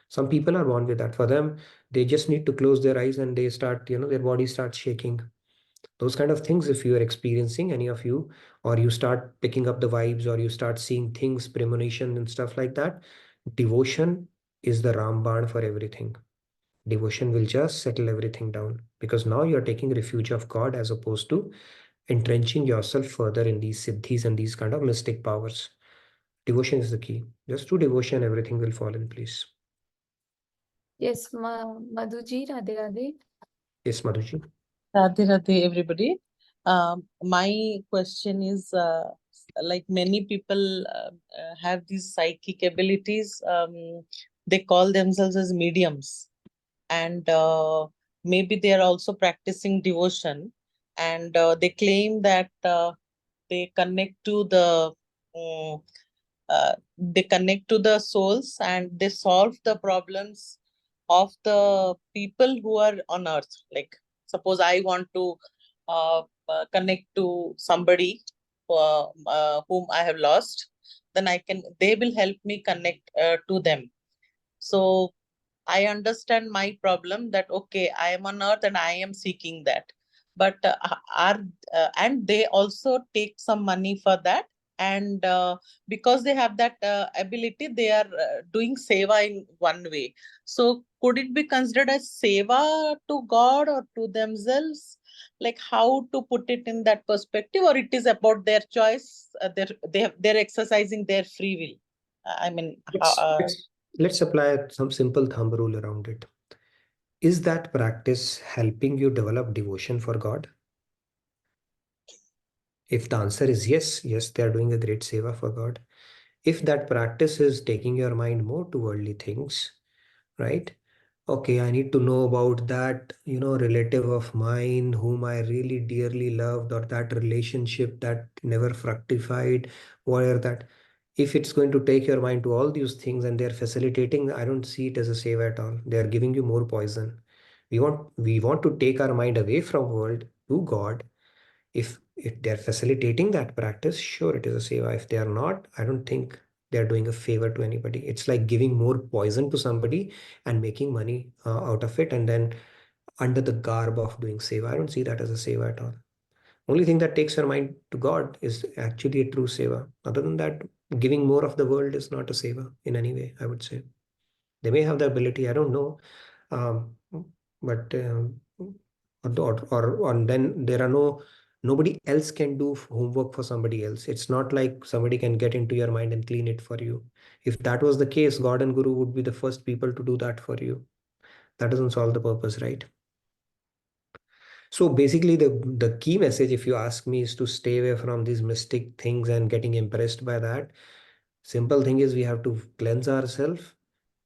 Some people are born with that. For them, they just need to close their eyes and they start, their body starts shaking. Those kind of things, if you are experiencing, any of you, or you start picking up the vibes, or you start seeing things, premonition and stuff like that, devotion is the Ramban for everything. Devotion will just settle everything down, because now you're taking refuge of God as opposed to entrenching yourself further in these siddhis and these kind of mystic powers. Devotion is the key. Just do devotion, everything will fall in place. Yes, Madhuji, Radhe Radhe. Yes, Madhuji. Radhe Radhe, everybody. My question is, like many people have these psychic abilities. They call themselves as mediums, and maybe they are also practicing devotion, and they claim that they connect to um, the souls, and they solve the problems of the people who are on earth. Like, suppose I want to connect to somebody whom I have lost, then they will help me connect to them. So I understand my problem that, okay, I am on earth and I am seeking that. But and they also take some money for that. And because they have that ability, they are doing seva in one way. So could it be considered as seva to God or to themselves? Like how to put it in that perspective, or it is about their choice? They're exercising their free will. I mean, Let's apply some simple thumb rule around it. Is that practice helping you develop devotion for God? If the answer is yes, yes, they are doing a great seva for God. If that practice is taking your mind more to worldly things, right? Okay, I need to know about that, relative of mine whom I really dearly loved, or that relationship that never fructified, whatever that. If it's going to take your mind to all these things and they're facilitating, I don't see it as a save at all. They are giving you more poison. We want to take our mind away from world to God. If they're facilitating that practice, sure, it is a seva. If they are not, I don't think they're doing a favor to anybody. It's like giving more poison to somebody and making money out of it, and then under the garb of doing seva. I don't see that as a seva at all. Only thing that takes your mind to God is actually a true seva. Other than that, giving more of the world is not a seva in any way, I would say. They may have the ability, I don't know. Um, but or then there are nobody else can do homework for somebody else. It's not like somebody can get into your mind and clean it for you. If that was the case, God and Guru would be the first people to do that for you. That doesn't solve the purpose, right? So basically, the key message, if you ask me, is to stay away from these mystic things and getting impressed by that. Simple thing is we have to cleanse ourselves,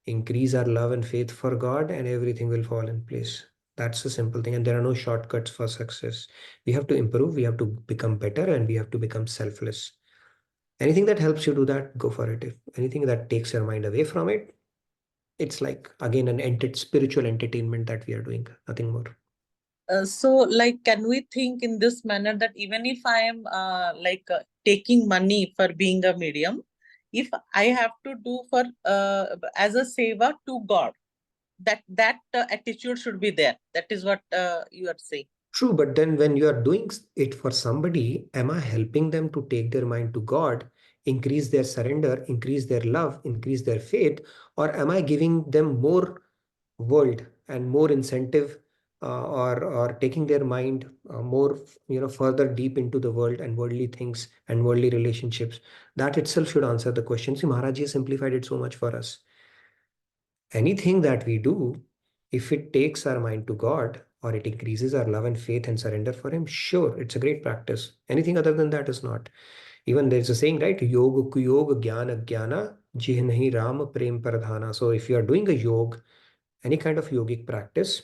increase our love and faith for God, and everything will fall in place. That's the simple thing. And there are no shortcuts for success. We have to improve, we have to become better, and we have to become selfless. Anything that helps you do that, go for it. If anything that takes your mind away from it, it's like, again, an spiritual entertainment that we are doing, nothing more. So, like, can we think in this manner that even if I am taking money for being a medium, if I have to do for as a seva to God, that attitude should be there. That is what you are saying. True, but then when you are doing it for somebody, am I helping them to take their mind to God, increase their surrender, increase their love, increase their faith, or am I giving them more world and more incentive, or taking their mind more further deep into the world and worldly things and worldly relationships? That itself should answer the question. See, Maharaj ji simplified it so much for us. Anything that we do, if it takes our mind to God or it increases our love and faith and surrender for Him, sure, it's a great practice. Anything other than that is not. Even there's a saying, right? Yoga kuyog jnana jnana jih nahi ram prem pradhana. So if you are doing a yoga, any kind of yogic practice,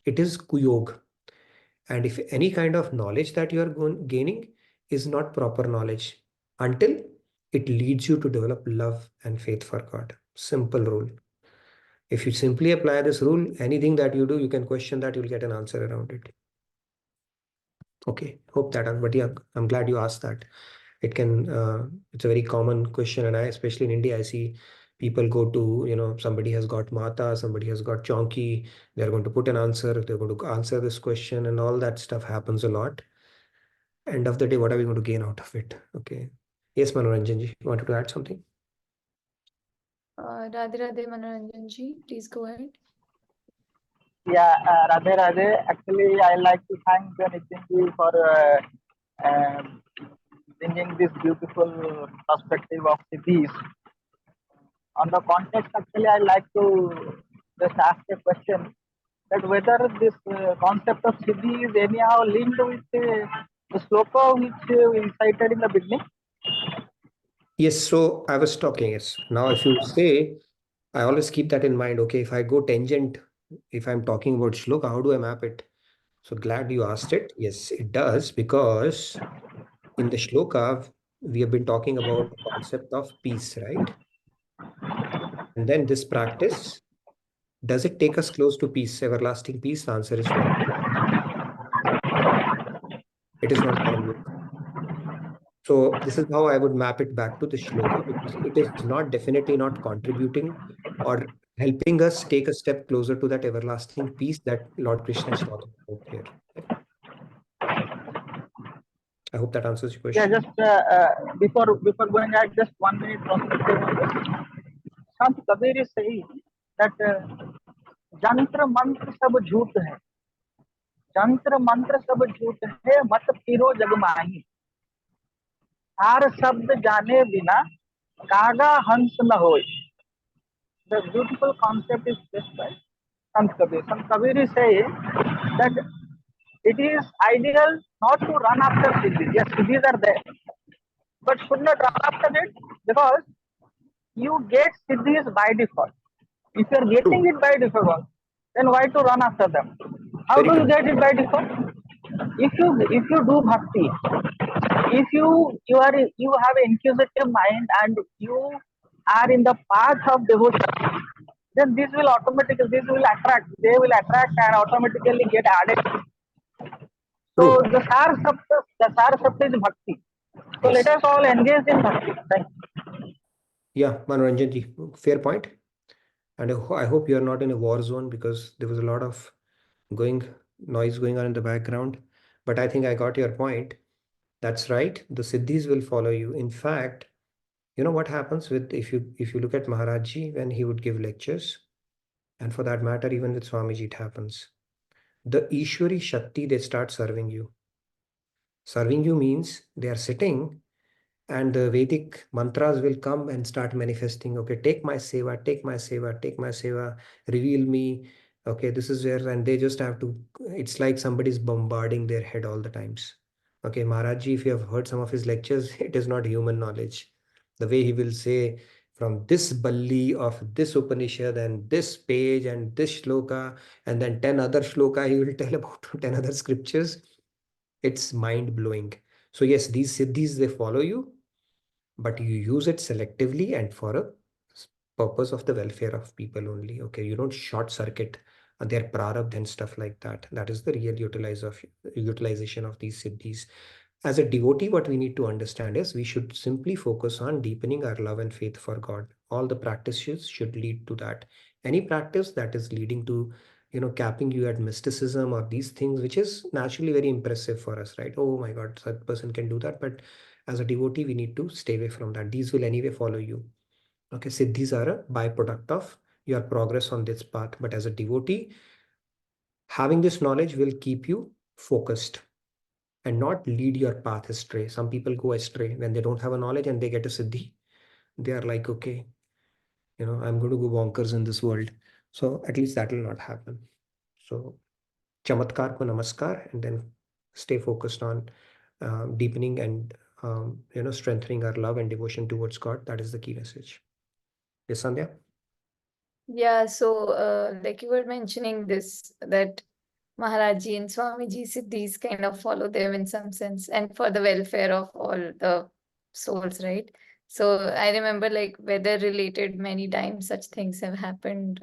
it is kuyog. And if any kind of knowledge that you are gaining is not proper knowledge until it leads you to develop love and faith for God. Simple rule. If you simply apply this rule, anything that you do, you can question that, you'll get an answer around it. Okay, hope that, but yeah, I'm glad you asked that. It's a very common question, and especially in India, I see people go to, somebody has got mata, somebody has got chonki, they're going to put an answer, they're going to answer this question, and all that stuff happens a lot. End of the day, what are we going to gain out of it? Okay. Yes, Manoranjan ji, you wanted to add something? Radhe Radhe Manoranjan ji, please go ahead. Yeah, Radhe Radhe. Actually, I like to thank Nitin for bringing this beautiful perspective of cities. On the context, actually, I like to just ask a question that whether this concept of siddhi is anyhow linked with the sloka which we cited in the beginning. Yes, so I was talking, yes. Now, if you say, I always keep that in mind. Okay, if I go tangent, if I'm talking about shloka, how do I map it? So glad you asked it. Yes, it does, because in the shloka, we have been talking about the concept of peace, right? And then this practice, does it take us close to peace, everlasting peace? The answer is no. It is not karma. So this is how I would map it back to the shloka, because it is not definitely not contributing or helping us take a step closer to that everlasting peace that Lord Krishna is talking about here. I hope that answers your Yeah, question. just before going ahead, just 1 minute perspective on this. Sant Kabir is saying that जंत्र मंत्र सब झूठ है, जंत्र मंत्र सब झूठ है, मत फिरो जग माही, हार शब्द जाने बिना कागा हंस न होय. The beautiful concept is just by Sant Kabir. Sant Kabir is saying that it is ideal not to run after siddhis. Yes, siddhis are there, but should not run after it, because you get siddhis by default. If you are getting it by default, then why to run after them? How Very do you true. get it by default? If you do bhakti, if you have an inquisitive mind and you are in the path of devotion, then they will attract and automatically get added. So True. the Sar Sapta is bhakti. So let Yes. us all engage in bhakti. Thank you. Yeah, Manoranjan ji, fair point. And I hope you are not in a war zone, because there was a lot of noise going on in the background. But I think I got your point. That's right. The siddhis will follow you. In fact, you know what happens with, if you look at Maharaj Ji when he would give lectures, and for that matter, even with Swamiji, it happens. The Ishwari Shakti, they start serving you. Serving you means they are sitting, and the Vedic mantras will come and start manifesting. Okay, take my seva, take my seva, take my seva, reveal me. Okay, this is where, and they just have to, it's like somebody's bombarding their head all the times. Okay, Maharajji, if you have heard some of his lectures, it is not human knowledge. The way he will say from this Balli of this Upanishad and this page and this shloka, and then 10 other shloka, he will tell about 10 other scriptures. It's mind blowing. So yes, these siddhis, they follow you, but you use it selectively and for a purpose of the welfare of people only. Okay, you don't short circuit their prarabdha and stuff like that. That is the real utilization of these siddhis. As a devotee, what we need to understand is we should simply focus on deepening our love and faith for God. All the practices should lead to that. Any practice that is leading to, capping you at mysticism or these things, which is naturally very impressive for us, right? Oh my God, that person can do that. But as a devotee, we need to stay away from that. These will anyway follow you. Okay, siddhis are a byproduct of your progress on this path. But as a devotee, having this knowledge will keep you focused and not lead your path astray. Some people go astray when they don't have a knowledge and they get a siddhi. They are like, okay, I'm going to go bonkers in this world. So at least that will not happen. So chamatkar ko namaskar, and then stay focused on deepening and strengthening our love and devotion towards God. That is the key message. Yes, Sandhya? Yeah, so like you were mentioning this, that Maharaji and Swamiji Siddhis kind of follow them in some sense, and for the welfare of all the souls, right? So I remember, like, weather related, many times such things have happened.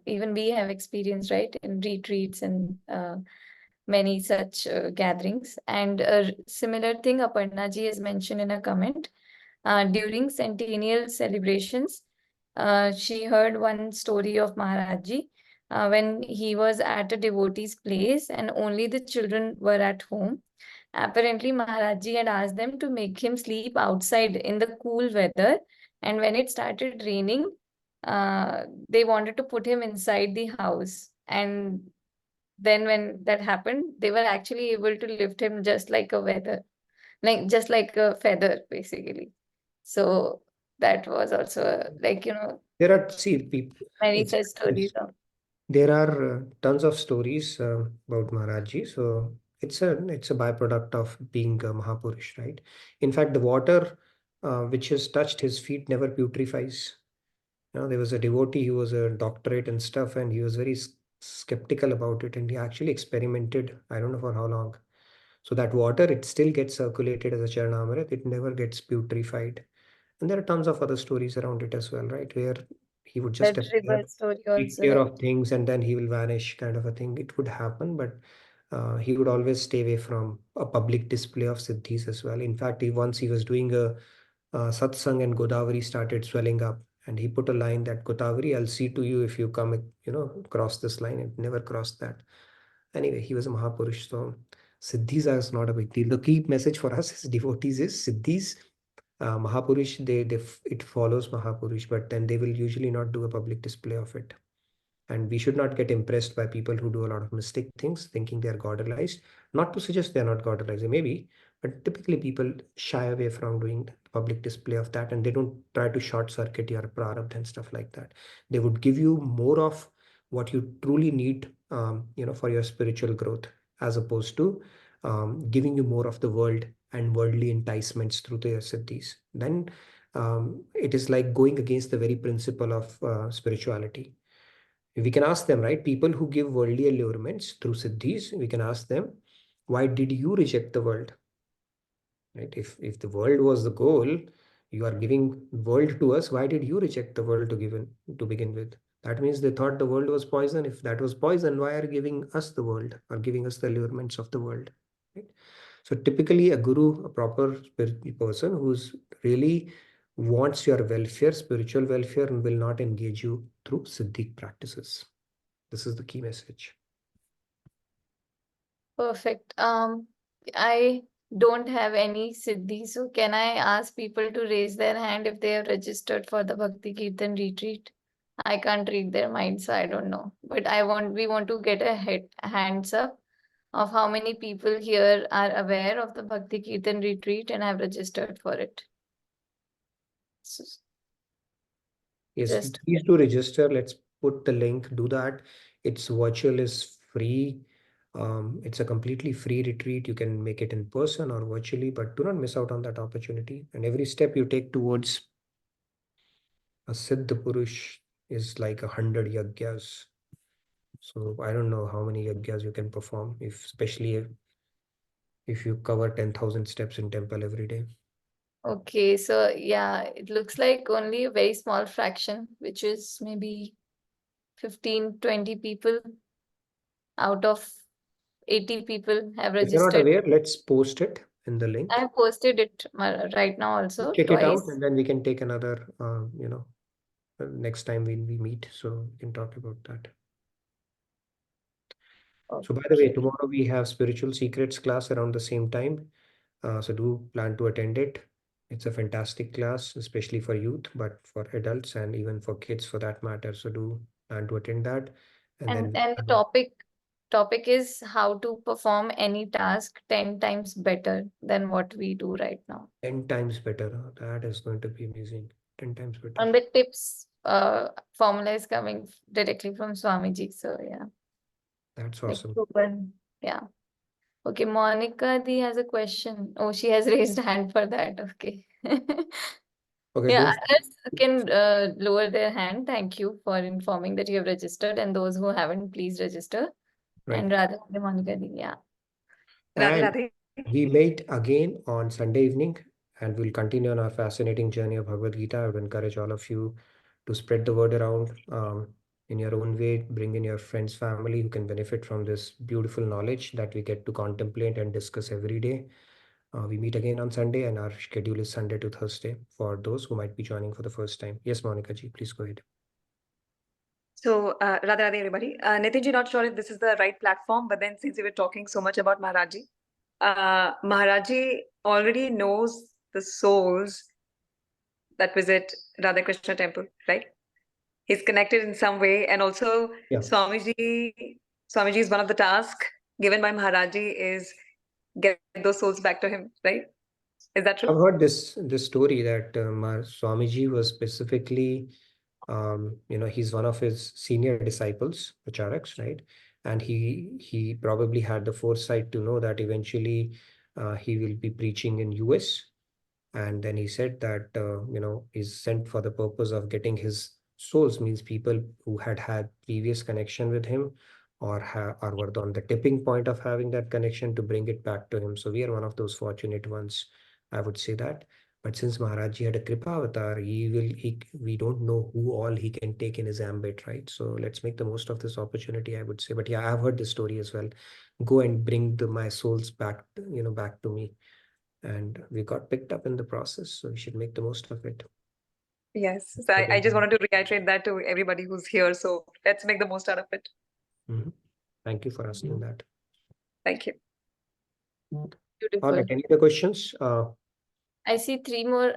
Even we have experienced, right, in retreats and many such gatherings. And a similar thing Aparna ji has mentioned in a comment. During centennial celebrations, she heard one story of Maharaji when he was at a devotee's place and only the children were at home. Apparently, Maharaji had asked them to make him sleep outside in the cool weather. And when it started raining, they wanted to put him inside the house. And then when that happened, they were actually able to lift him just like a just like a feather, basically. So that was also There are, see, people, many such stories. there are tons of stories about Maharajji. So it's a byproduct of being a Mahapurush, right? In fact, the water which has touched his feet never putrefies. There was a devotee, he was a doctorate and stuff, and he was very skeptical about it, and he actually experimented, I don't know for how long. So that water, it still gets circulated as a Charanamrit, it never gets putrefied. And there are tons of other stories around it as well, right? Where he would just That river appear, story take also, care right? of things, and then he will vanish, kind of a thing. It would happen, but he would always stay away from a public display of siddhis as well. In fact, once he was doing a satsang and Godavari started swelling up. And he put a line that Godavari, I'll see to you if you come, cross this line. It never crossed that. Anyway, he was a Mahapurush. So Siddhis is not a big deal. The key message for us as devotees is Siddhis, Mahapurush, it follows Mahapurush, but then they will usually not do a public display of it. And we should not get impressed by people who do a lot of mistake things, thinking they are godalized. Not to suggest they are not godalized, they may be, but typically people shy away from doing public display of that, and they don't try to short circuit your prarabdha and stuff like that. They would give you more of what you truly need, for your spiritual growth, as opposed to giving you more of the world and worldly enticements through their siddhis. Then it is like going against the very principle of spirituality. We can ask them, right? People who give worldly allurements through siddhis, we can ask them, why did you reject the world? Right? If the world was the goal, you are giving world to us, why did you reject the world to begin with? That means they thought the world was poison. If that was poison, why are you giving us the world or giving us the allurements of the world? Right? So typically a guru, a proper spiritual person who's really wants your welfare, spiritual welfare, and will not engage you through siddhic practices. This is the key message. Perfect. I don't have any siddhi, so can I ask people to raise their hand if they have registered for the Bhakti Kirtan retreat? I can't read their minds, so I don't know. But we want to get a hands up of how many people here are aware of the Bhakti Kirtan retreat and have registered for it. So, Yes, just please do register. Let's put the link, do that. It's virtual, is free. It's a completely free retreat. You can make it in person or virtually, but do not miss out on that opportunity. And every step you take towards a Siddha Purush is like 100 yagyas. So I don't know how many yagyas you can perform, especially if you cover 10,000 steps in temple every day. okay. So yeah, it looks like only a very small fraction, which is maybe 15-20 people out of 80 people have If you're not registered. aware, let's post it in the link. I have posted it right now also Check it out, twice. and then we can take another, next time we meet, so we can talk about that. So by the way, Okay. tomorrow we have spiritual secrets class around the same time. So do plan to attend it. It's a fantastic class, especially for youth, but for adults and even for kids for that matter. So do plan to attend that. And And then the topic is how to perform any task 10 times better than what we do right now. 10 times better. That is going to be amazing. 10 times better. And the tips formula is coming directly from Swamiji. So yeah. That's Like awesome. super, yeah. Okay, Monica D has a question. Oh, she has raised hand for that. Okay. Okay, Yeah, don't others can lower their hand. Thank you for informing that you have registered, and those who haven't, please register. And right. Radha Monica D, yeah. And Radhe. we meet again on Sunday evening, and we'll continue on our fascinating journey of Bhagavad Gita. I would encourage all of you to spread the word around in your own way. Bring in your friends, family who can benefit from this beautiful knowledge that we get to contemplate and discuss every day. We meet again on Sunday, and our schedule is Sunday to Thursday for those who might be joining for the first time. Yes, Monica ji, please go ahead. So, Radha Radha, everybody. Nitinji, not sure if this is the right platform, but then since we were talking so much about Maharaji, Maharaji already knows the souls that visit Radha Krishna temple, right? He's connected in some way, and also Yeah. Swamiji is one of the tasks given by Maharaji is get those souls back to him, right? Is that true? I've heard this story that Swamiji was specifically, he's one of his senior disciples, Pracharaks, right? And he probably had the foresight to know that eventually he will be preaching in US. And then he said that, he's sent for the purpose of getting his souls, means people who had previous connection with him or were on the tipping point of having that connection, to bring it back to him. So we are one of those fortunate ones, I would say that. But since Maharaji had a Kripa avatar, we don't know who all he can take in his ambit, right? So let's make the most of this opportunity, I would say. But yeah, I've heard this story as well. Go and bring my souls back, back to me. And we got picked up in the process, so we should make the most of it. Yes, so I just wanted to reiterate that to everybody who's here. So let's make the most out of it. Mhm. Thank you for asking that. Thank you. All Beautiful. right, any other questions? I see three more,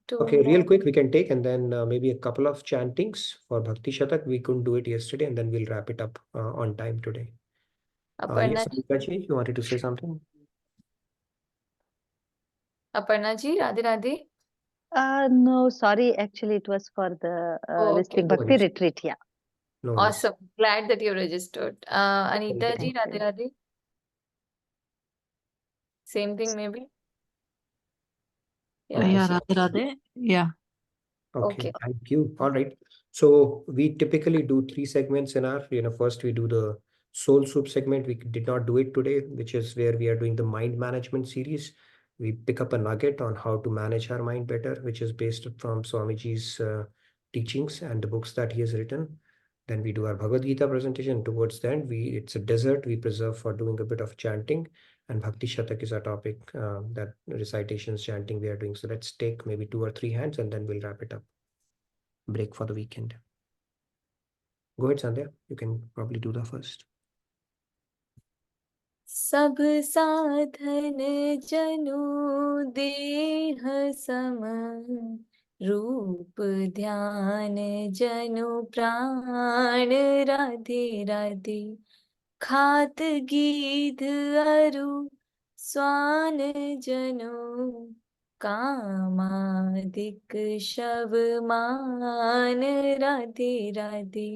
two Okay, real more. quick, we can take and then maybe a couple of chantings for Bhakti Shatak. We couldn't do it yesterday, and then we'll wrap it up on time today. Yes, Aparna ji, Anitaji, you wanted to say something? Aparna ji, Radhe Radhe. No, sorry. Actually, it was for the Oh, this okay. thing, No Bhakti worries. retreat. Yeah. No worries. Awesome. Glad that you registered. Anita ji, Radhe Radhe. Same thing maybe? Yeah. Okay. Yeah, Radhe Radhe. Yeah. Okay, Okay. thank you. All right. So we typically do 3 segments in our, first we do the soul soup segment. We did not do it today, which is where we are doing the mind management series. We pick up a nugget on how to manage our mind better, which is based from Swamiji's teachings and the books that he has written. Then we do our Bhagavad Gita presentation. Towards the end, it's a dessert we preserve for doing a bit of chanting. And Bhakti Shatak is our topic, that recitations, chanting we are doing. So let's take maybe 2 or 3 hands and then we'll wrap it up. Break for the weekend. Go ahead, Sandhya. You can probably do the first. सब साधन जनु देह सम रूप ध्यान जनु प्राण राधे राधे खात गीध अरु स्वान जनु कामादिक शव मान राधे राधे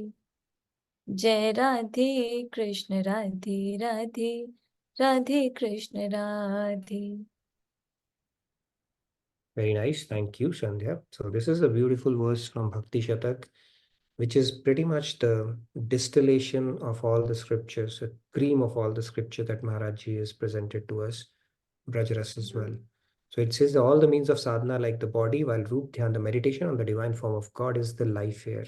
जय Radhe Krishna Radhe Radhe Radhe Krishna Radhe. Very nice. Thank you, Sandhya. So this is a beautiful verse from Bhakti Shatak, which is pretty much the distillation of all the scriptures, a cream of all the scripture that Maharaj Ji has presented to us, Brajras as well. So it says all the means of sadhana like the body, while Roop Dhyan, the meditation on the divine form of God, is the life air.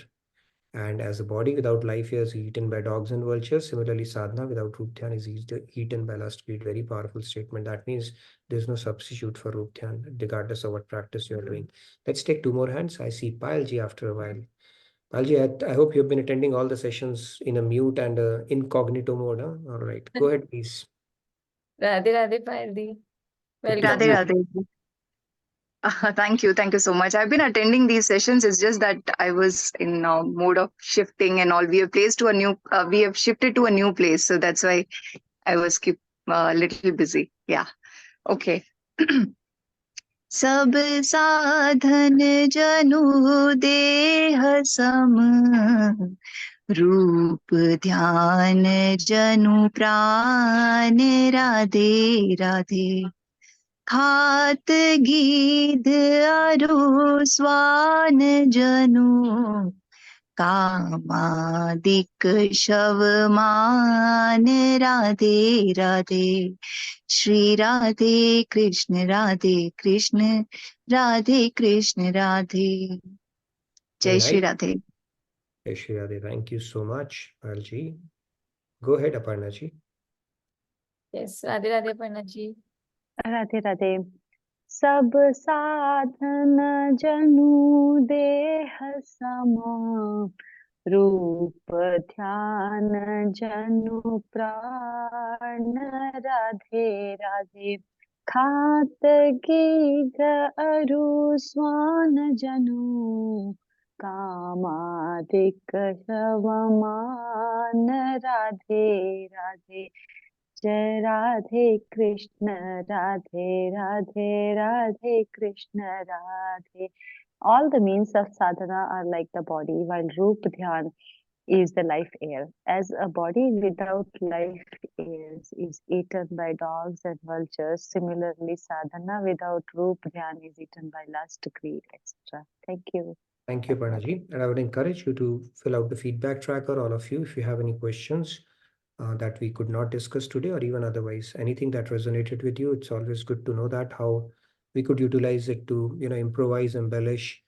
And as a body without life is eaten by dogs and vultures, similarly sadhana without Roop Dhyan is eaten by lust greed. Very powerful statement. That means there's no substitute for Roop Dhyan, regardless of what practice you're doing. Let's take 2 more hands. I see Payalji after a while. Payalji, I hope you've been attending all the sessions in a mute and incognito mode. Huh? All right, go ahead, please. Radhe Radhe Payalji. Good to Welcome. see you. Radhe Radhe. Thank you. Thank you so much. I've been attending these sessions. It's just that I was in mode of shifting and all. We have we have shifted to a new place. So that's why I was keep little busy. Yeah. Okay. सब साधन जनु देह सम रूप ध्यान जनु प्राण राधे राधे खात गीध अरु स्वान जनु कामादिक शव मान राधे राधे श्री राधे कृष्ण राधे कृष्ण राधे जय Shri Radhe. Jai Shri Radhe. Thank you so much, Payalji. Go ahead, Aparna ji. Yes, Radhe Radhe Aparna ji. Radhe Radhe. सब साधन जनु देह सम रूप ध्यान जनु प्राण राधे राधे खात गीध अरु स्वान जनु कामादिक शवमान राधे राधे जय Radhe Krishna Radhe Radhe Radhe Krishna Radhe. All the means of sadhana are like the body, while Roop Dhyan is the life air. As a body without life air is eaten by dogs and vultures, similarly sadhana without Roop Dhyan is eaten by lust, greed, etc. Thank you. Thank you, Aparna ji. And I would encourage you to fill out the feedback tracker, all of you, if you have any questions that we could not discuss today, or even otherwise, anything that resonated with you. It's always good to know that how we could utilize it to, improvise, embellish,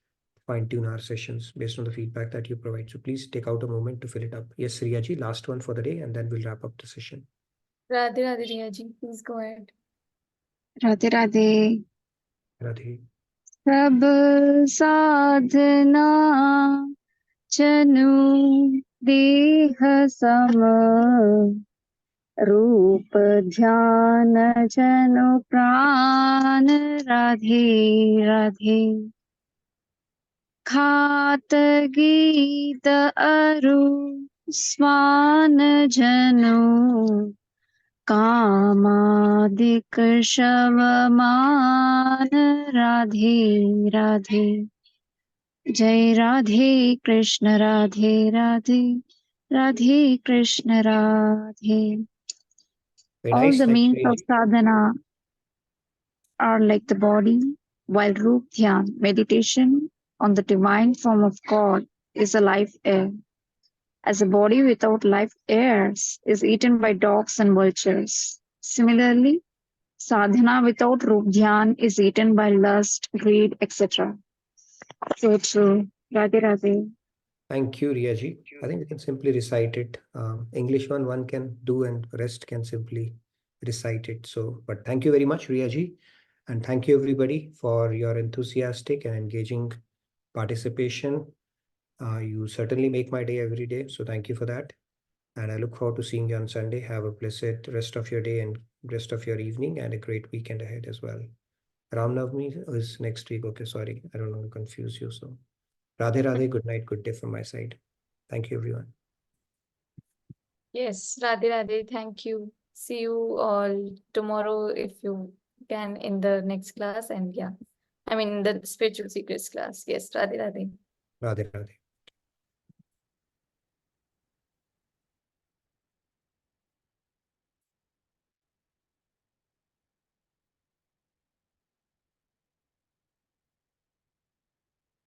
fine tune our sessions based on the feedback that you provide. So please take out a moment to fill it up. Yes, Riya ji, last one for the day, and then we'll wrap up the session. Radhe Radhe Riya ji, please go ahead. Radhe Radhe. Radhe. सब साधना चनु देह सम रूप ध्यान जनु प्राण राधे राधे खात गीत अरु स्वान जनु कामादिक शवमान राधे राधे जय Radhe Krishna Radhe Radhe Radhe Krishna Radhe. Very All nice. the Thank means you. of sadhana are like the body, while Rup Dhyan, meditation on the divine form of God, is a life air. As a body without life airs is eaten by dogs and vultures. Similarly, sadhana without Rup Dhyan is eaten by lust, greed, etc. So true. Radhe Radhe. Thank you, Riyaji. I think we can simply recite it. English one can do, and rest can simply recite it. So, but thank you very much, Riyaji. And thank you everybody for your enthusiastic and engaging participation. You certainly make my day every day. So thank you for that. And I look forward to seeing you on Sunday. Have a blessed rest of your day and rest of your evening, and a great weekend ahead as well. Ram Navami is next week. Okay, sorry. I don't want to confuse you. So Radhe Radhe, good night, good day from my side. Thank you, everyone. Yes, Radhe Radhe, thank you. See you all tomorrow if you can in the next class. And yeah, I mean the spiritual secrets class. Yes, Radhe Radhe. Radhe Radhe.